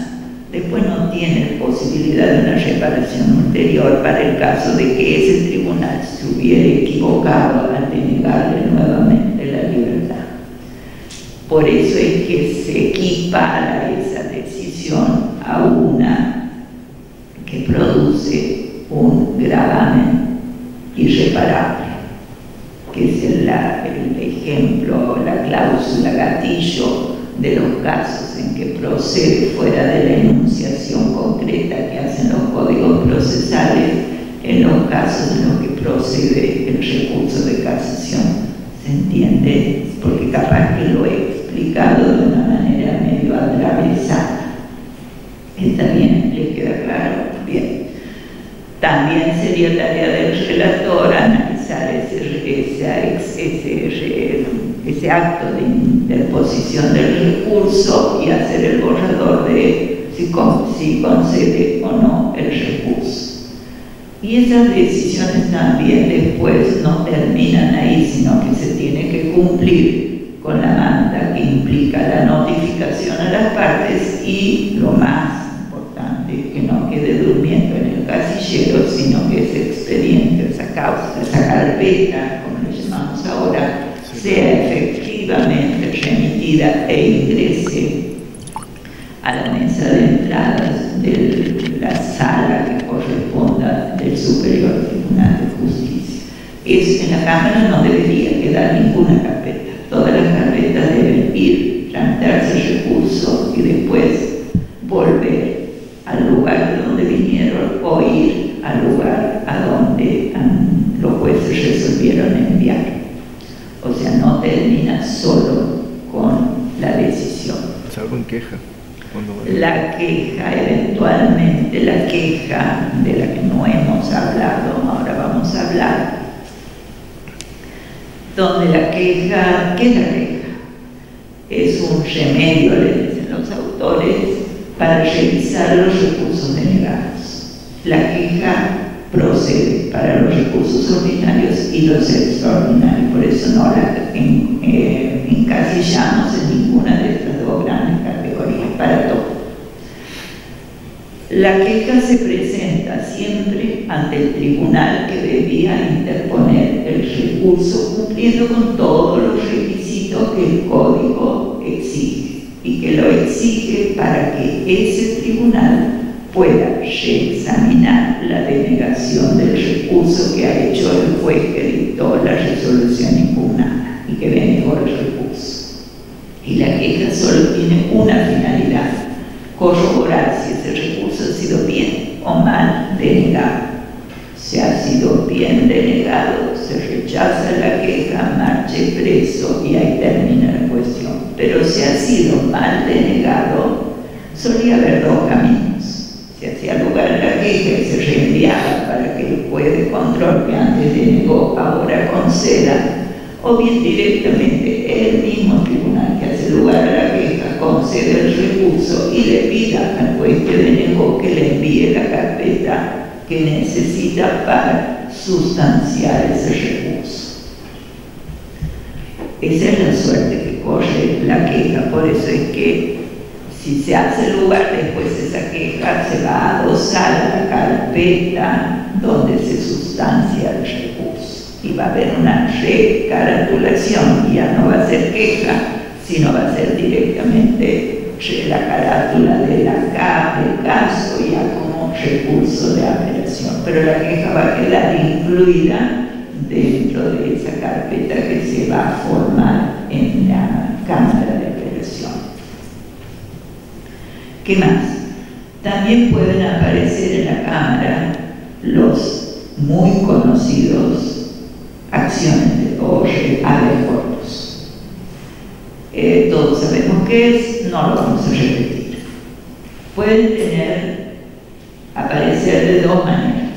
D: después no tiene posibilidad de una reparación ulterior para el caso de que ese tribunal se hubiera equivocado al denegarle nuevamente la libertad. Por eso es que se equipara esa decisión a una que produce un gravamen irreparable, que es el ejemplo, la cláusula gatillo de los casos en que procede fuera de la enunciación concreta que hacen los códigos procesales, en los casos en los que procede el recurso de casación. ¿Se entiende? Porque capaz que lo he explicado de una manera medio atravesada. ¿Está bien? ¿Le queda claro? Bien. También sería tarea del relator analizar ese acto de interposición del recurso y hacer el borrador de si concede o no el recurso. Y esas decisiones también después no terminan ahí, sino que se tiene que cumplir con la manda que implica la notificación a las partes y, lo más importante, que no quede durmiendo en el casillero, sino que ese expediente, esa causa, esa carpeta, como le llamamos ahora, sea efectivamente remitida e ingrese a la mesa de entradas de la sala que corresponda del Superior Tribunal de Justicia. En la Cámara no debería quedar ninguna carpeta. Todas las carpetas deben ir, tramitarse el recurso y después volver al lugar de donde vinieron o ir al lugar a donde los jueces resolvieron enviar.
B: termina solo con la decisión.
C: Salvo en queja.
B: La queja, eventualmente la queja de la que no hemos hablado, ahora vamos a hablar, donde la queja, ¿qué es la queja? Es un remedio, le dicen los autores, para revisar los recursos denegados. La queja procede para los recursos ordinarios y los extraordinarios, por eso no la encasillamos en ninguna de estas dos grandes categorías, para todo. La queja se presenta siempre ante el tribunal que debía interponer el recurso, cumpliendo con todos los requisitos que el Código exige, y que lo exige para que ese tribunal pueda reexaminar la denegación del recurso que ha hecho el juez que dictó la resolución impugnada y que denegó el recurso. Y la queja solo tiene una finalidad: corroborar si ese recurso ha sido bien o mal denegado. Si ha sido bien denegado, se rechaza la queja, marche preso y ahí termina la cuestión. Pero si ha sido mal denegado, solía haber dos caminos. Se hacía lugar la queja y se reenviaba para que el juez de control que antes denegó ahora conceda, o bien directamente el mismo tribunal que hace lugar a la queja concede el recurso y le pida al juez que denegó que le envíe la carpeta que necesita para sustanciar ese recurso. Esa es la suerte que corre la queja, por eso es que si se hace lugar después esa queja, se va a adosar a la carpeta donde se sustancia el recurso. Y va a haber una recaratulación, y ya no va a ser queja, sino va a ser directamente la carátula del caso, ya como recurso de apelación. Pero la queja va a quedar incluida dentro de esa carpeta que se va a formar en la Cámara de Apelación. ¿Qué más? También pueden aparecer en la Cámara los muy conocidos acciones o habeas corpus. Todos sabemos qué es, no lo vamos a repetir. Pueden aparecer de dos maneras: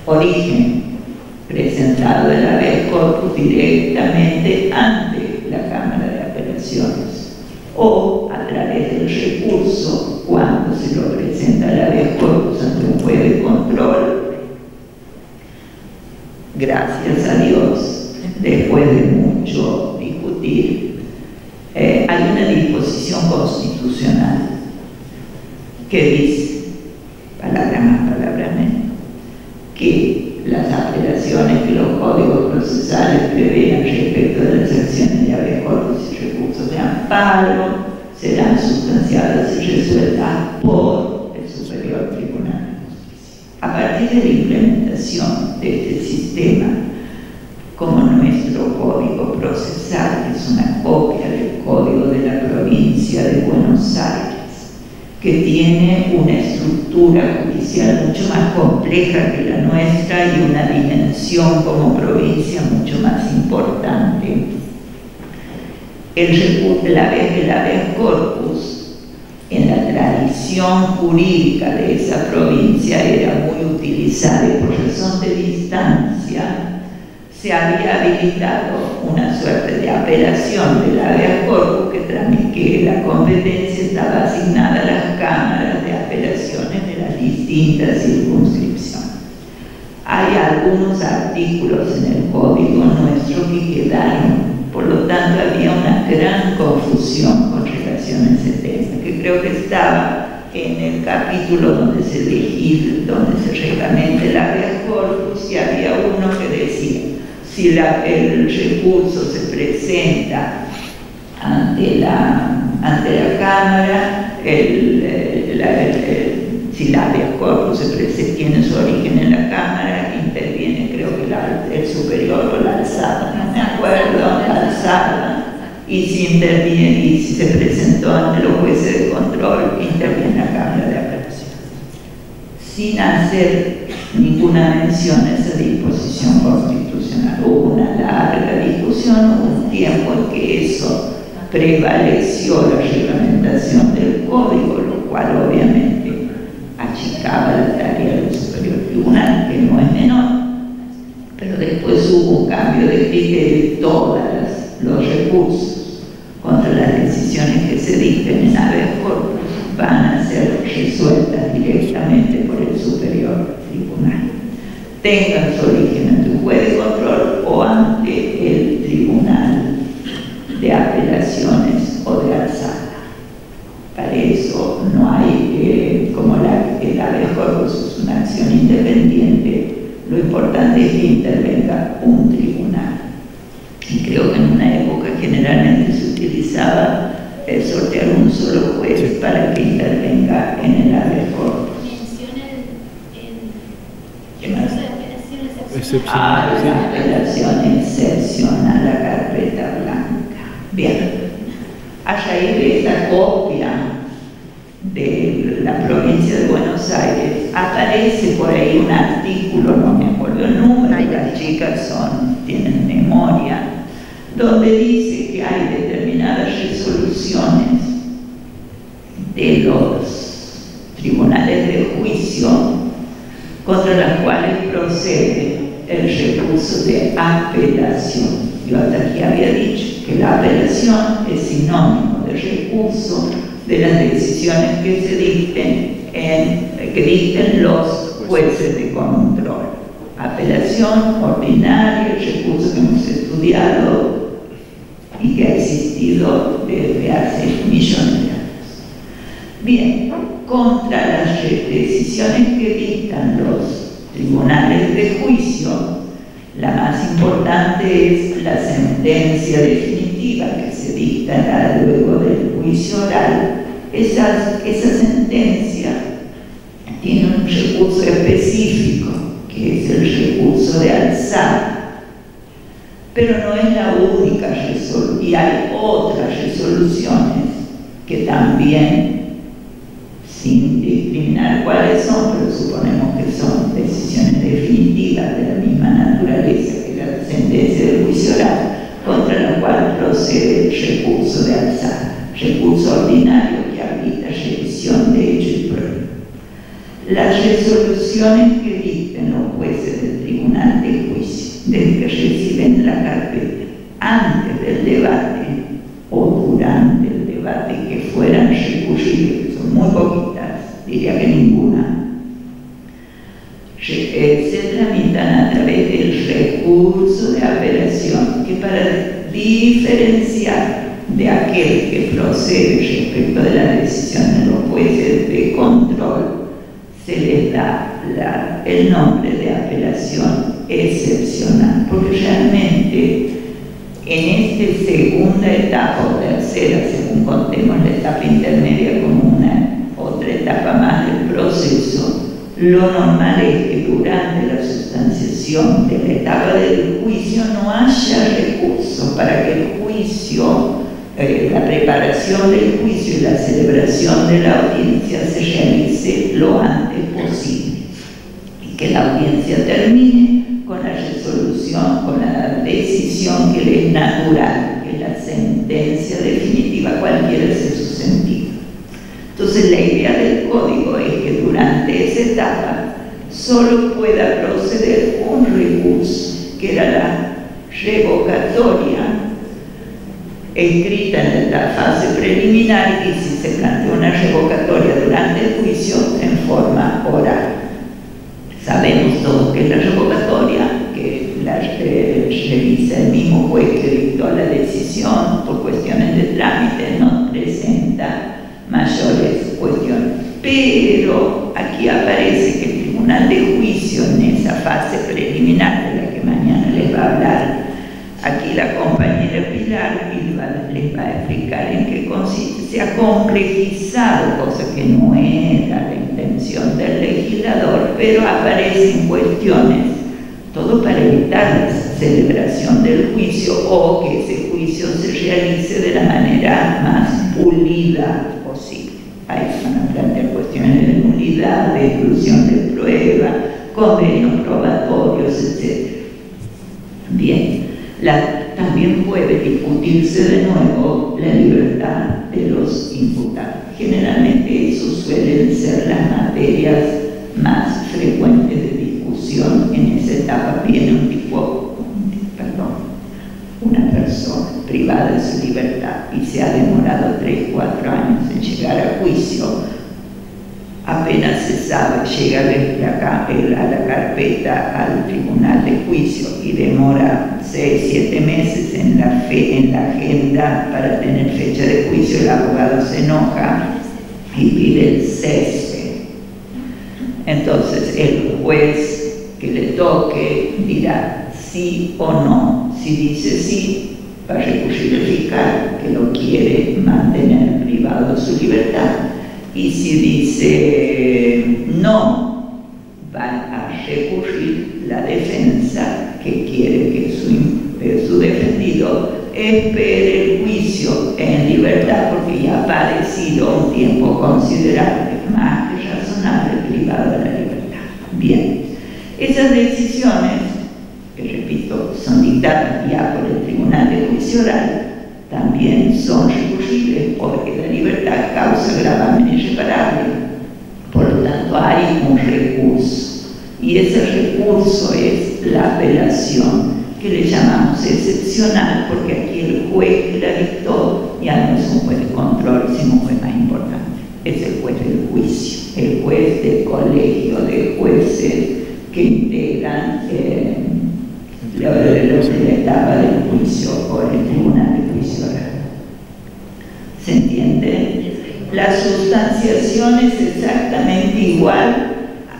B: origen, presentado el habeas corpus directamente ante la Cámara de Apelaciones, o a través del recurso cuando se lo presenta el habeas corpus ante un juez de control. Gracias a Dios, después de mucho discutir, hay una disposición constitucional que dice, palabra más, palabra menos, que las apelaciones que los códigos procesales prevean respecto de las acciones de habeas corpus y recursos de amparo serán sustanciadas y resueltas por el Superior Tribunal de Justicia. A partir de la implementación de este sistema, como nuestro código procesal, que es una copia del código de la provincia de Buenos Aires, que tiene una estructura judicial mucho más compleja que la nuestra y una dimensión como provincia mucho más importante. El habeas corpus, en la tradición jurídica de esa provincia, era muy utilizada y por razón de distancia se había habilitado una suerte de apelación del habeas corpus que la competencia estaba asignada a las cámaras de apelaciones de las distintas circunscripciones. Hay algunos artículos en el código nuestro que quedaron, por lo tanto había una gran confusión con relación a ese tema, que creo que estaba en el capítulo donde se reglamenta el habeas corpus, y había uno que decía: si el recurso se presenta ante la Cámara, si el habeas corpus tiene su origen en la Cámara, interviene, creo que el superior o la alzada, no me acuerdo, la alzada, y si se presentó ante los jueces de control, interviene la Cámara de Apelación, sin hacer ninguna mención a esa disposición constitucional. constitucional. Hubo una larga discusión, hubo un tiempo en que eso prevaleció la reglamentación del código, lo cual obviamente achicaba la tarea del superior tribunal, que no es menor, pero después hubo un cambio de criterio y todos los recursos contra las decisiones que se dicten en habeas corpus van a ser resueltas directamente por el superior tribunal, tengan su origen ante un juez de control o ante el tribunal de apelaciones o de alzada. Para eso no hay, como el habeas corpus es una acción independiente, lo importante es que intervenga un tribunal. Y creo que en una época generalmente se utilizaba sortear un solo juez para que intervenga en el habeas corpus. ¿Qué más? La apelación excepcional, la carpeta blanca. Bien, a raíz de esta copia de la provincia de Buenos Aires, aparece por ahí un artículo, no me acuerdo el número, las chicas tienen memoria, donde dice que hay determinadas resoluciones de los tribunales de juicio contra las cuales procede el recurso de apelación. Yo hasta aquí había dicho que la apelación es sinónimo de recurso de las decisiones que se dicten los jueces de control. Apelación ordinaria, el recurso que hemos estudiado y que ha existido desde hace millones de años. Bien, contra las decisiones que dictan los tribunales de juicio, la más importante es la sentencia definitiva que se dictará luego del juicio oral. Esa sentencia tiene un recurso específico, que es el recurso de alzada. Pero no es la única resolución, y hay otras resoluciones que también, sin discriminar cuáles son, pero suponemos que son decisiones definitivas de la misma naturaleza que la sentencia del juicio oral, contra la cual procede el recurso de alzada, recurso ordinario que habilita revisión de hecho y prueba. Las resoluciones que dicten los jueces del tribunal de juicio, desde que reciben la carpeta, antes del debate o durante el debate, que fueran recurribles, que son muy poquitas, diría que ninguna, se tramitan a través del recurso de apelación, que para diferenciar de aquel que procede respecto de la decisión de los jueces de control, se les da el nombre de apelación excepcional, porque realmente en esta segunda etapa o tercera, según contemos la etapa intermedia como una otra etapa más del proceso, lo normal es que durante la sustanciación de la etapa del juicio no haya recursos para que el juicio, la preparación del juicio y la celebración de la audiencia se realice lo antes posible y que la audiencia termine con la resolución, con la decisión que le es natural, que es la sentencia definitiva, cualquiera sea su sentido. Entonces la idea del código es que durante esa etapa solo pueda proceder un recurso, que era la revocatoria escrita en la fase preliminar, y si se plantea una revocatoria durante el juicio en forma oral. Sabemos todos que es la revocatoria, que la revisa el mismo juez que dictó la decisión, por cuestiones de trámite no presenta mayores cuestiones. Pero aquí aparece que el tribunal de juicio, en esa fase preliminar de la que mañana les va a hablar aquí la compañera Pilar, les va a explicar en qué consiste, se ha complejizado, cosa que no era la intención del legislador, pero aparecen cuestiones, todo para evitar la celebración del juicio o que ese juicio se realice de la manera más pulida posible. Ahí se van a plantear cuestiones de nulidad, de exclusión de prueba, convenios probatorios, etc. También puede discutirse de nuevo la libertad de los imputados. Generalmente eso suelen ser las materias más frecuentes de discusión en esa etapa. Viene una persona privada de su libertad y se ha demorado 3-4 años en llegar a juicio. Apenas se sabe, llega a la carpeta al tribunal de juicio y demora 6-7 meses en la agenda para tener fecha de juicio. El abogado se enoja y pide el cese. Entonces el juez que le toque dirá sí o no. Si dice sí, va a recurrir al fiscal que lo quiere mantener privado de su libertad. Y si dice no, va a recurrir la defensa que quiere que su defendido espere el juicio en libertad, porque ya ha padecido un tiempo considerable, más que razonable, privado de la libertad. Bien, esas decisiones, que repito, son dictadas ya por el Tribunal de Juicio Oral, también son recurribles porque la libertad causa gravamen irreparable. Por lo tanto, hay un recurso. Y ese recurso es la apelación, que le llamamos excepcional, porque aquí el juez que la dictó ya no es un juez de control, sino un juez más importante. Es el juez del juicio, el juez del colegio de jueces que integran la etapa del juicio o el tribunal de juicio oral. ¿Se entiende? La sustanciación es exactamente igual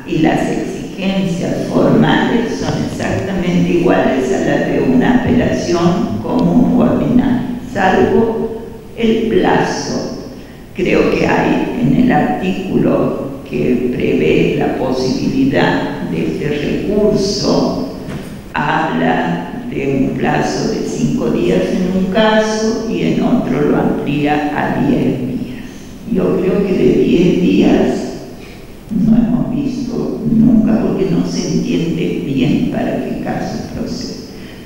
B: y las exigencias formales son exactamente iguales a las de una apelación común o ordinaria, salvo el plazo. Creo que hay en el artículo que prevé la posibilidad de este recurso, habla de un plazo de 5 días en un caso y en otro lo amplía a 10 días. Yo creo que de 10 días no hemos visto nunca, porque no se entiende bien para qué caso procede.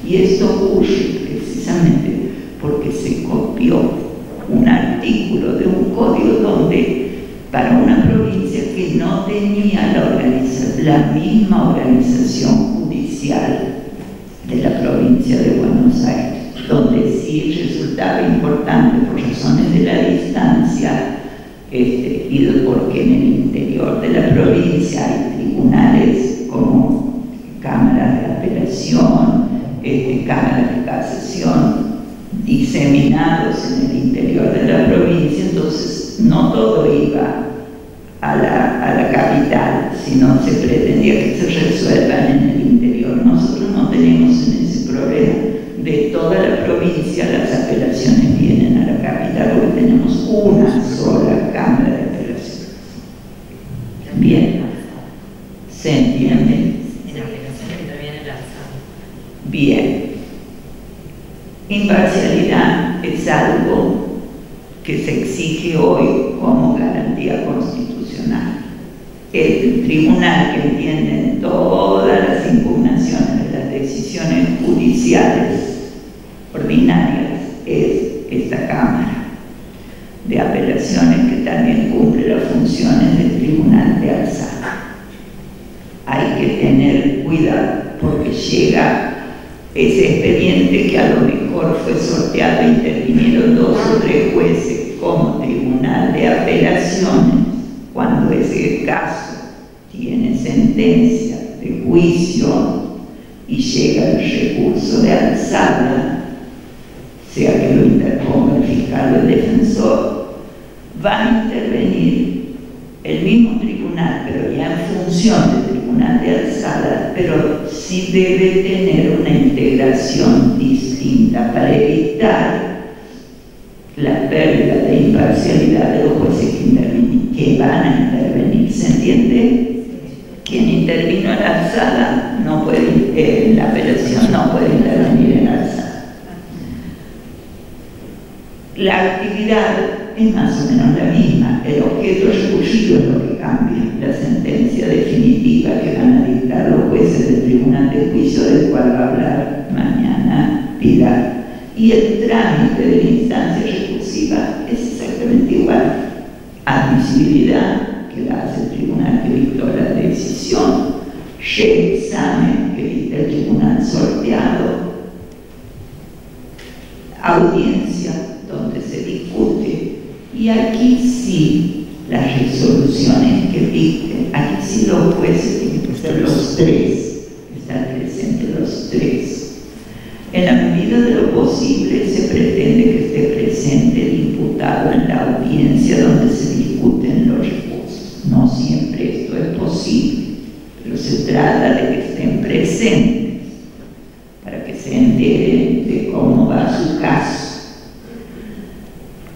B: Y esto ocurre precisamente porque se copió un artículo de un código donde, para una provincia que no tenía la misma organización judicial de la provincia de Buenos Aires, donde sí resultaba importante por razones de la distancia, y porque en el interior de la provincia hay tribunales como cámaras de apelación, cámaras de casación diseminados en el interior de la provincia. Entonces no todo iba a la capital, sino se pretendía que se resuelvan en el interior. Nosotros no tenemos en ese problema. De toda la provincia las apelaciones vienen a la capital porque tenemos una sola cámara de apelación. Bien, ¿se entiende?
E: En aplicaciones interviene el alzado.
B: Bien. Imparcialidad es algo que se exige hoy como garantía constitucional. El tribunal que entiende todas las impugnaciones de las decisiones judiciales ordinarias es esta Cámara de Apelaciones, que también cumple las funciones del Tribunal de Alzada. Hay que tener cuidado porque llega ese expediente que a lo mejor fue sorteado e intervinieron 2 o 3 jueces como Tribunal de Apelaciones. Cuando ese caso tiene sentencia de juicio y llega el recurso de alzada, sea que lo interponga el fiscal o el defensor, va a intervenir el mismo tribunal, pero ya en función del tribunal de alzada, pero sí debe tener una integración distinta para evitar la pérdida de imparcialidad de los jueces que van a intervenir. ¿Se entiende? Quien intervino en la alzada no puede, en la apelación no puede intervenir en la alzada. La actividad es más o menos la misma, el objeto recurrido es lo que cambia. La sentencia definitiva que van a dictar los jueces del Tribunal de Juicio, del cual va a hablar mañana nulidad. Y el trámite de la instancia recursiva es exactamente igual. Admisibilidad, que la hace el tribunal que dictó la decisión, reexamen, que dicta el tribunal sorteado, audiencia, donde se discute, y aquí sí las resoluciones que dicten, aquí sí los jueces tienen que ser los tres, estar presentes los tres. En la medida de lo posible se pretende que esté presente el imputado en la audiencia donde se discuten los recursos. No siempre esto es posible, pero se trata de que estén presentes para que se enteren de cómo va su caso.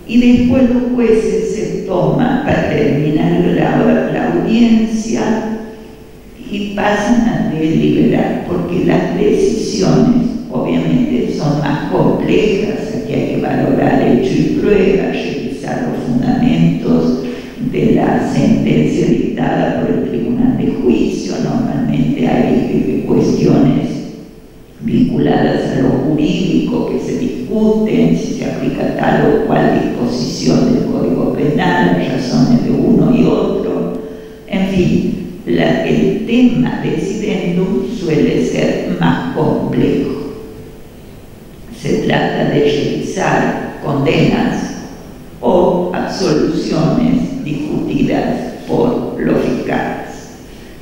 B: Y después los jueces se toman para terminar la audiencia y pasan a deliberar, porque las decisiones obviamente son más complejas. Aquí hay que valorar hecho y prueba, revisar los fundamentos de la sentencia dictada por el tribunal de juicio. Normalmente hay cuestiones vinculadas a lo jurídico que se discuten, si se aplica tal o cual disposición del Código Penal, las razones de uno y otro. En fin, el tema decidendum suele ser más complejo. Se trata de revisar condenas o absoluciones discutidas por los fiscales.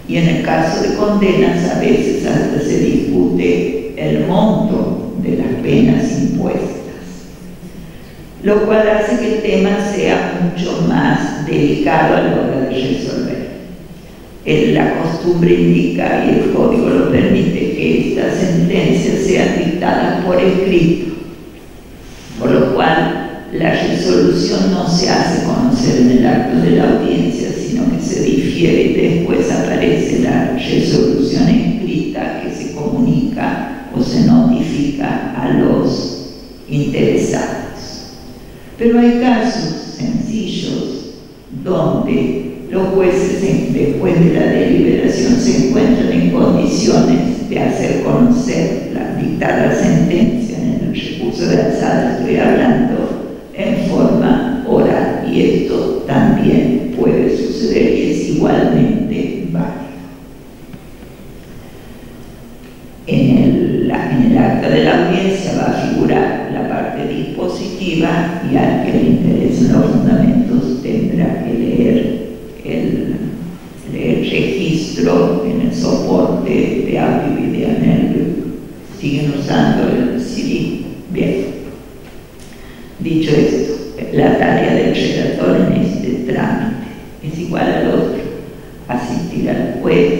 B: Y en el caso de condenas, a veces hasta se discute el monto de las penas impuestas, lo cual hace que el tema sea mucho más delicado a la hora de resolver. La costumbre indica, y el Código lo permite, que estas sentencias sean dictadas por escrito, por lo cual la resolución no se hace conocer en el acto de la audiencia, sino que se difiere y después aparece la resolución escrita que se comunica o se notifica a los interesados. Pero hay casos sencillos donde los jueces, después de la deliberación, se encuentran en condiciones de hacer conocer la dictada sentencia. En el recurso de alzada estoy hablando en forma oral, y esto también puede suceder y es igualmente válido. En el acta de la audiencia va a figurar la parte dispositiva, y al que le interesen los fundamentos tendrá que leer el registro en el soporte de audio y video. Siguen usando el CD. Bien. Dicho esto, la tarea del relator en este trámite es igual al otro: asistir al juez,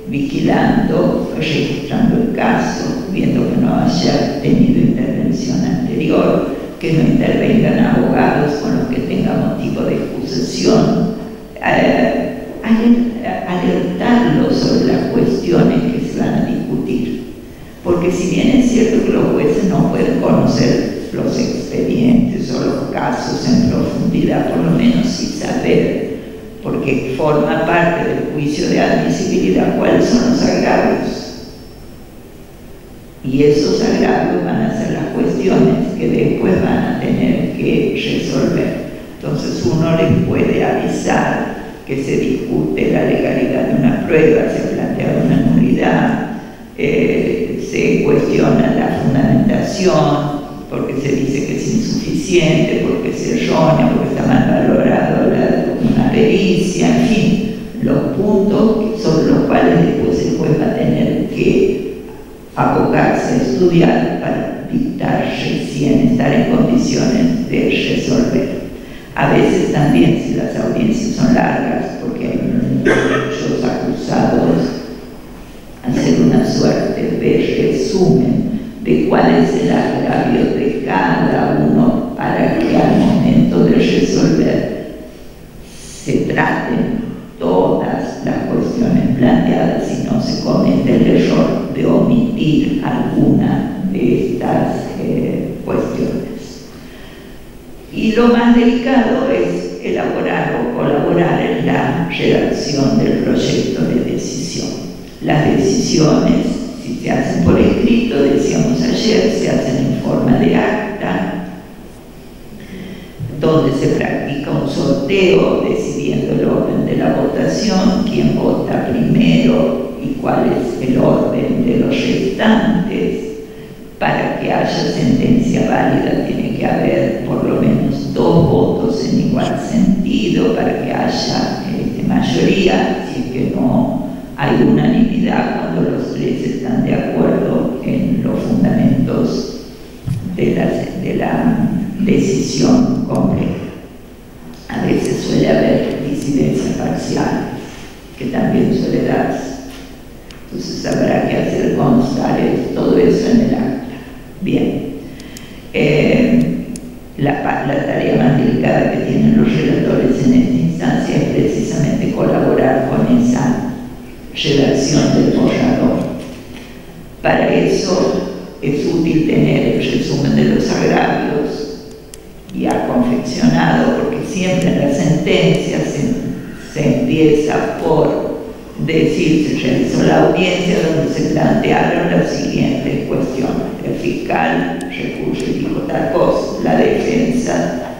B: vigilando, registrando el caso, viendo que no haya tenido intervención anterior, que no intervengan abogados con los que tenga motivo de acusación, alertarlos sobre las cuestiones que se van a discutir. Porque si bien es cierto que los jueces no pueden conocer los expedientes o los casos en profundidad, por lo menos sí saber, porque forma parte del juicio de admisibilidad, cuáles son los agravios. Y esos agravios van a ser las cuestiones que después van a tener que resolver. Entonces uno les puede avisar que se discute la legalidad de una prueba, se ha planteado una nulidad, se cuestiona la fundamentación, porque se dice que es insuficiente, porque es errónea, porque está mal valorado una pericia, en fin, los puntos sobre los cuales después el juez va a tener que abocarse a estudiar para dictar recién, estar en condiciones de resolver. A veces también, si las audiencias son largas, porque hay muchos acusados, hacer una suerte de resumen de cuál es el agravio de cada uno, para que al momento de resolver se traten todas las cuestiones planteadas y no se comete el error de omitir alguna de estas cuestiones. Y lo más delicado es elaborar o colaborar en la redacción del proyecto de decisión. Las decisiones, si se hacen por escrito, decíamos ayer, se hacen en forma de acta, donde se practica un sorteo decidiendo el orden de la votación, quién vota primero y cuál es el orden de los restantes. Para que haya sentencia válida tiene que haber por lo menos 2 votos en igual sentido para que haya mayoría, si es que no hay unanimidad cuando los 3 están de acuerdo en los fundamentos de la decisión completa. A veces suele haber disidencias parciales, que también suele darse. Entonces habrá que hacer constar todo eso en el acta. Bien. La tarea más delicada que tienen los relatores en esta instancia es precisamente colaborar con esa redacción del borrador. Para eso es útil tener el resumen de los agravios ya confeccionado, porque siempre en las sentencias se empieza por decir, se realizó la audiencia donde se plantearon las siguientes cuestiones. El fiscal recurre y dijo tal cosa, la defensa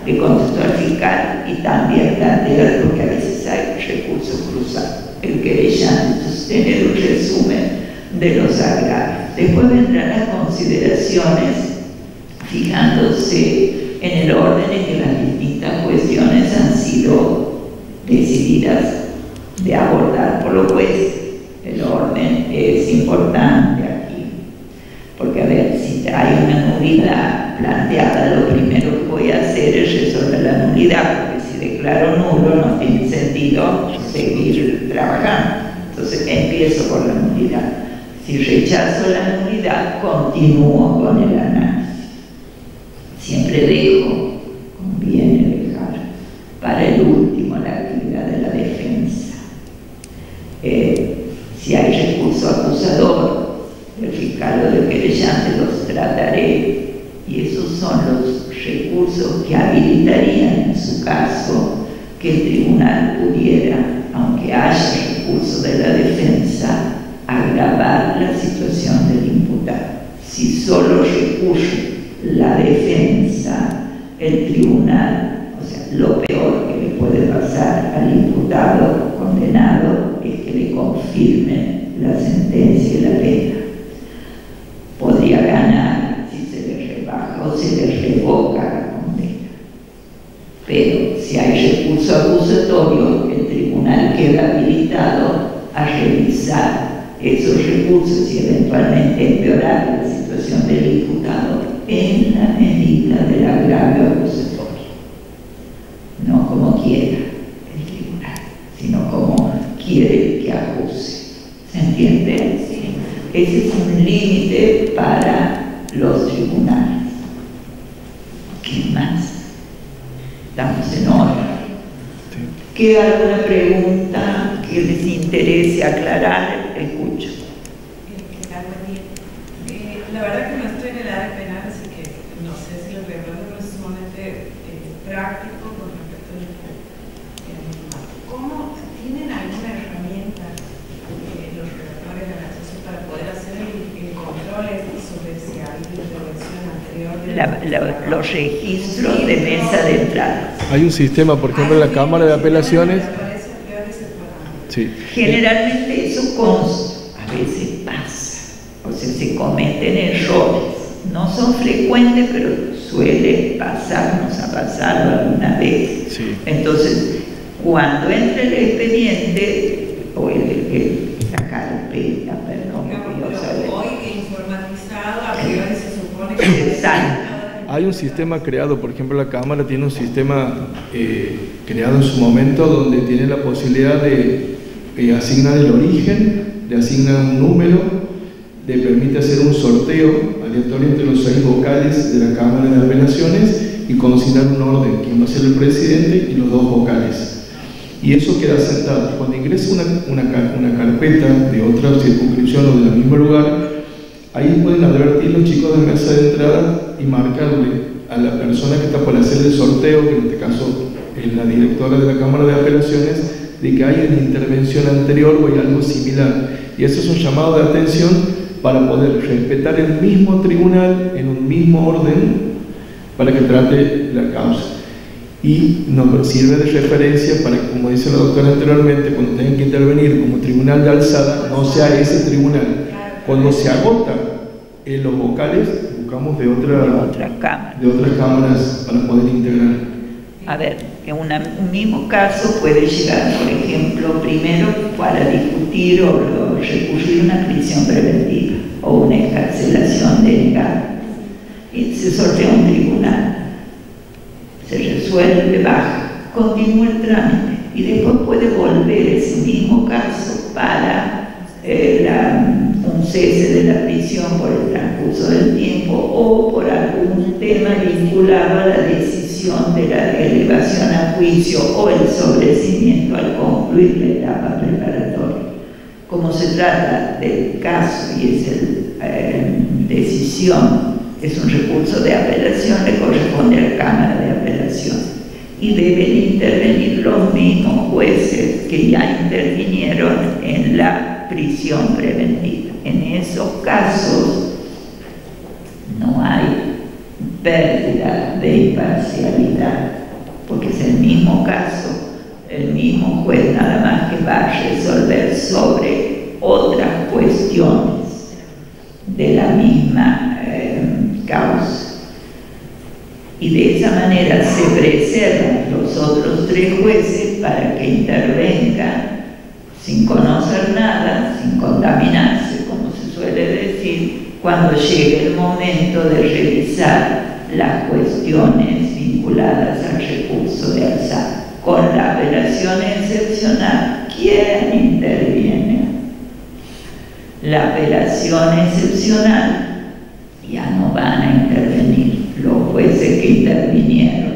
B: le contestó al fiscal y también plantea, porque a veces hay recursos cruzados. El querellante, entonces tener un resumen de los agravios. Después vendrán las consideraciones fijándose en el orden en que las distintas cuestiones han sido decididas de abordar por los jueces. El orden es importante aquí, porque a ver, si hay una nulidad planteada, lo primero que voy a hacer es resolver la nulidad, porque si declaro nulo no tiene sentido seguir trabajando. Entonces empiezo por la nulidad. Si rechazo la nulidad, continúo con el análisis. Siempre dejo, conviene dejar para el último la actividad de la defensa. Si hay recurso acusador, el fiscal o del querellante los trataré, y esos son los recursos que habilitarían en su caso que el tribunal pudiera, aunque haya recurso de la defensa, agravar la situación del imputado. Si solo recurre la defensa, el tribunal, o sea, lo peor que le puede pasar al imputado condenado es que le confirmen la sentencia y la pena. Podría ganar si se le rebaja o se le revoca la condena. Pero si hay recurso acusatorio, el tribunal queda habilitado a revisar esos recursos y eventualmente empeorar la situación del imputado en la medida del agravio acusatorio. No como quiera el tribunal, sino como quiere que acuse. ¿Se entiende? Sí. Ese es un límite para los tribunales. ¿Qué más? Estamos en orden. ¿Queda alguna pregunta que les interese aclarar? Escucho.
F: La verdad que no estoy en el área penal, así que no sé si el reglamento es sumamente práctico con respecto al ¿cómo tienen alguna herramienta los redactores de la asociación para poder hacer el control sobre si ha habido intervención anterior?
B: Los registros de mesa de entrada.
A: Hay un sistema, por ejemplo, en la Cámara de Apelaciones. Sí.
B: Generalmente eso consta, a veces pasa, o sea, se cometen errores, no son frecuentes, pero suele pasar, nos ha pasado alguna vez.
A: Sí.
B: Entonces, cuando entra el expediente, o la carpeta, perdón,
F: hoy informatizado, a priori se supone que
B: exacto.
A: Hay un sistema creado, por ejemplo, la Cámara tiene un sistema creado en su momento donde tiene la posibilidad de asignar el origen, de asignar un número, le permite hacer un sorteo aleatorio entre los 6 vocales de la Cámara de Apelaciones y consignar un orden, quién va a ser el presidente y los 2 vocales. Y eso queda sentado. Cuando ingresa una carpeta de otra circunscripción o del mismo lugar, ahí pueden advertir los chicos de mesa de entrada y marcarle a la persona que está por hacer el sorteo, que en este caso es la directora de la Cámara de Apelaciones, de que hay una intervención anterior o hay algo similar. Y eso es un llamado de atención para poder respetar el mismo tribunal en un mismo orden para que trate la causa. Y nos sirve de referencia para que, como dice la doctora anteriormente, cuando tengan que intervenir como tribunal de alzada, no sea ese tribunal. Cuando se agota en los vocales, buscamos de otras cámaras para poder integrar.
B: A ver, en un mismo caso puede llegar, por ejemplo, primero para discutir o recurrir una prisión preventiva o una excarcelación denegada. Y se sortea un tribunal, se resuelve, baja, continúa el trámite y después puede volver ese mismo caso para un cese de la prisión por el transcurso del tiempo o por algún tema vinculado a la decisión de la elevación a juicio o el sobreseimiento al concluir la etapa preparatoria. Como se trata del caso y es decisión, es un recurso de apelación, le corresponde a la Cámara de Apelación y deben intervenir los mismos jueces que ya intervinieron en la prisión preventiva. En esos casos no hay pérdida de imparcialidad, porque es el mismo caso, el mismo juez nada más que va a resolver sobre otras cuestiones de la misma causa. Y de esa manera se preservan los otros tres jueces para que intervengan sin conocer nada, sin contaminarse, como se suele decir, cuando llegue el momento de revisar las cuestiones vinculadas al recurso de alzada. Con la apelación excepcional, ¿quién interviene? La apelación excepcional ya no van a intervenir los jueces que intervinieron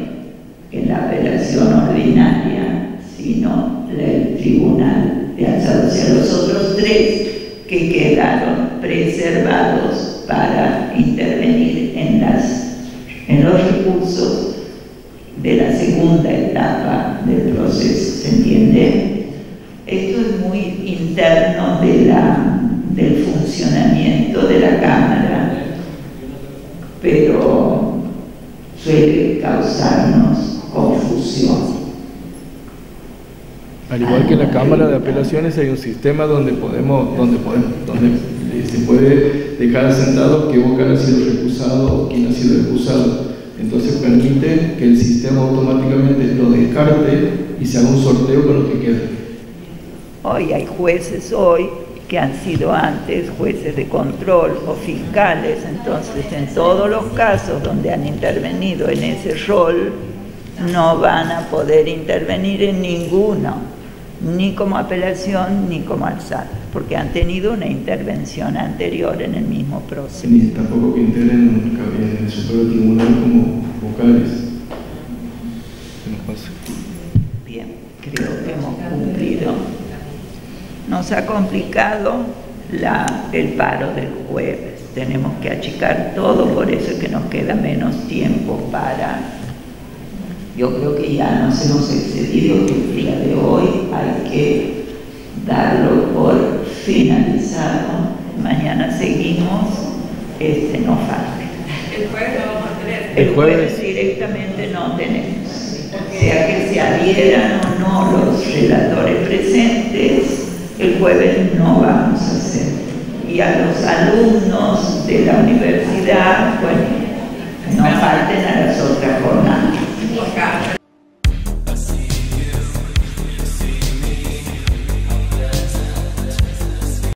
B: en la apelación ordinaria, sino el tribunal de alzada, o sea, los otros tres que quedaron preservados para intervenir en los recursos de la segunda etapa del proceso. ¿Se entiende? Esto es muy interno del funcionamiento de la Cámara, pero suele causarnos confusión.
A: Al igual que en la Cámara de Apelaciones hay un sistema donde se puede dejar asentado qué vocal ha sido recusado o quién ha sido recusado. Entonces permite que el sistema automáticamente lo descarte y se haga un sorteo con lo que queda.
B: Hoy hay jueces que han sido antes jueces de control o fiscales, entonces en todos los casos donde han intervenido en ese rol no van a poder intervenir en ninguno, ni como apelación ni como alzada, porque han tenido una intervención anterior en el mismo proceso.
A: Ni tampoco que integren en el Supremo Tribunal como vocales.
B: Bien, creo que hemos cumplido. Nos ha complicado el paro del jueves. Tenemos que achicar todo, por eso es que nos queda menos tiempo para... Yo creo que ya nos hemos excedido, que el día de hoy hay que darlo por finalizado. Mañana seguimos, no falta.
F: El jueves lo vamos a tener.
B: El jueves directamente no tenemos. Sea que se adhieran o no los relatores presentes, el jueves no vamos a hacer. Y a los alumnos de la universidad, bueno, no falten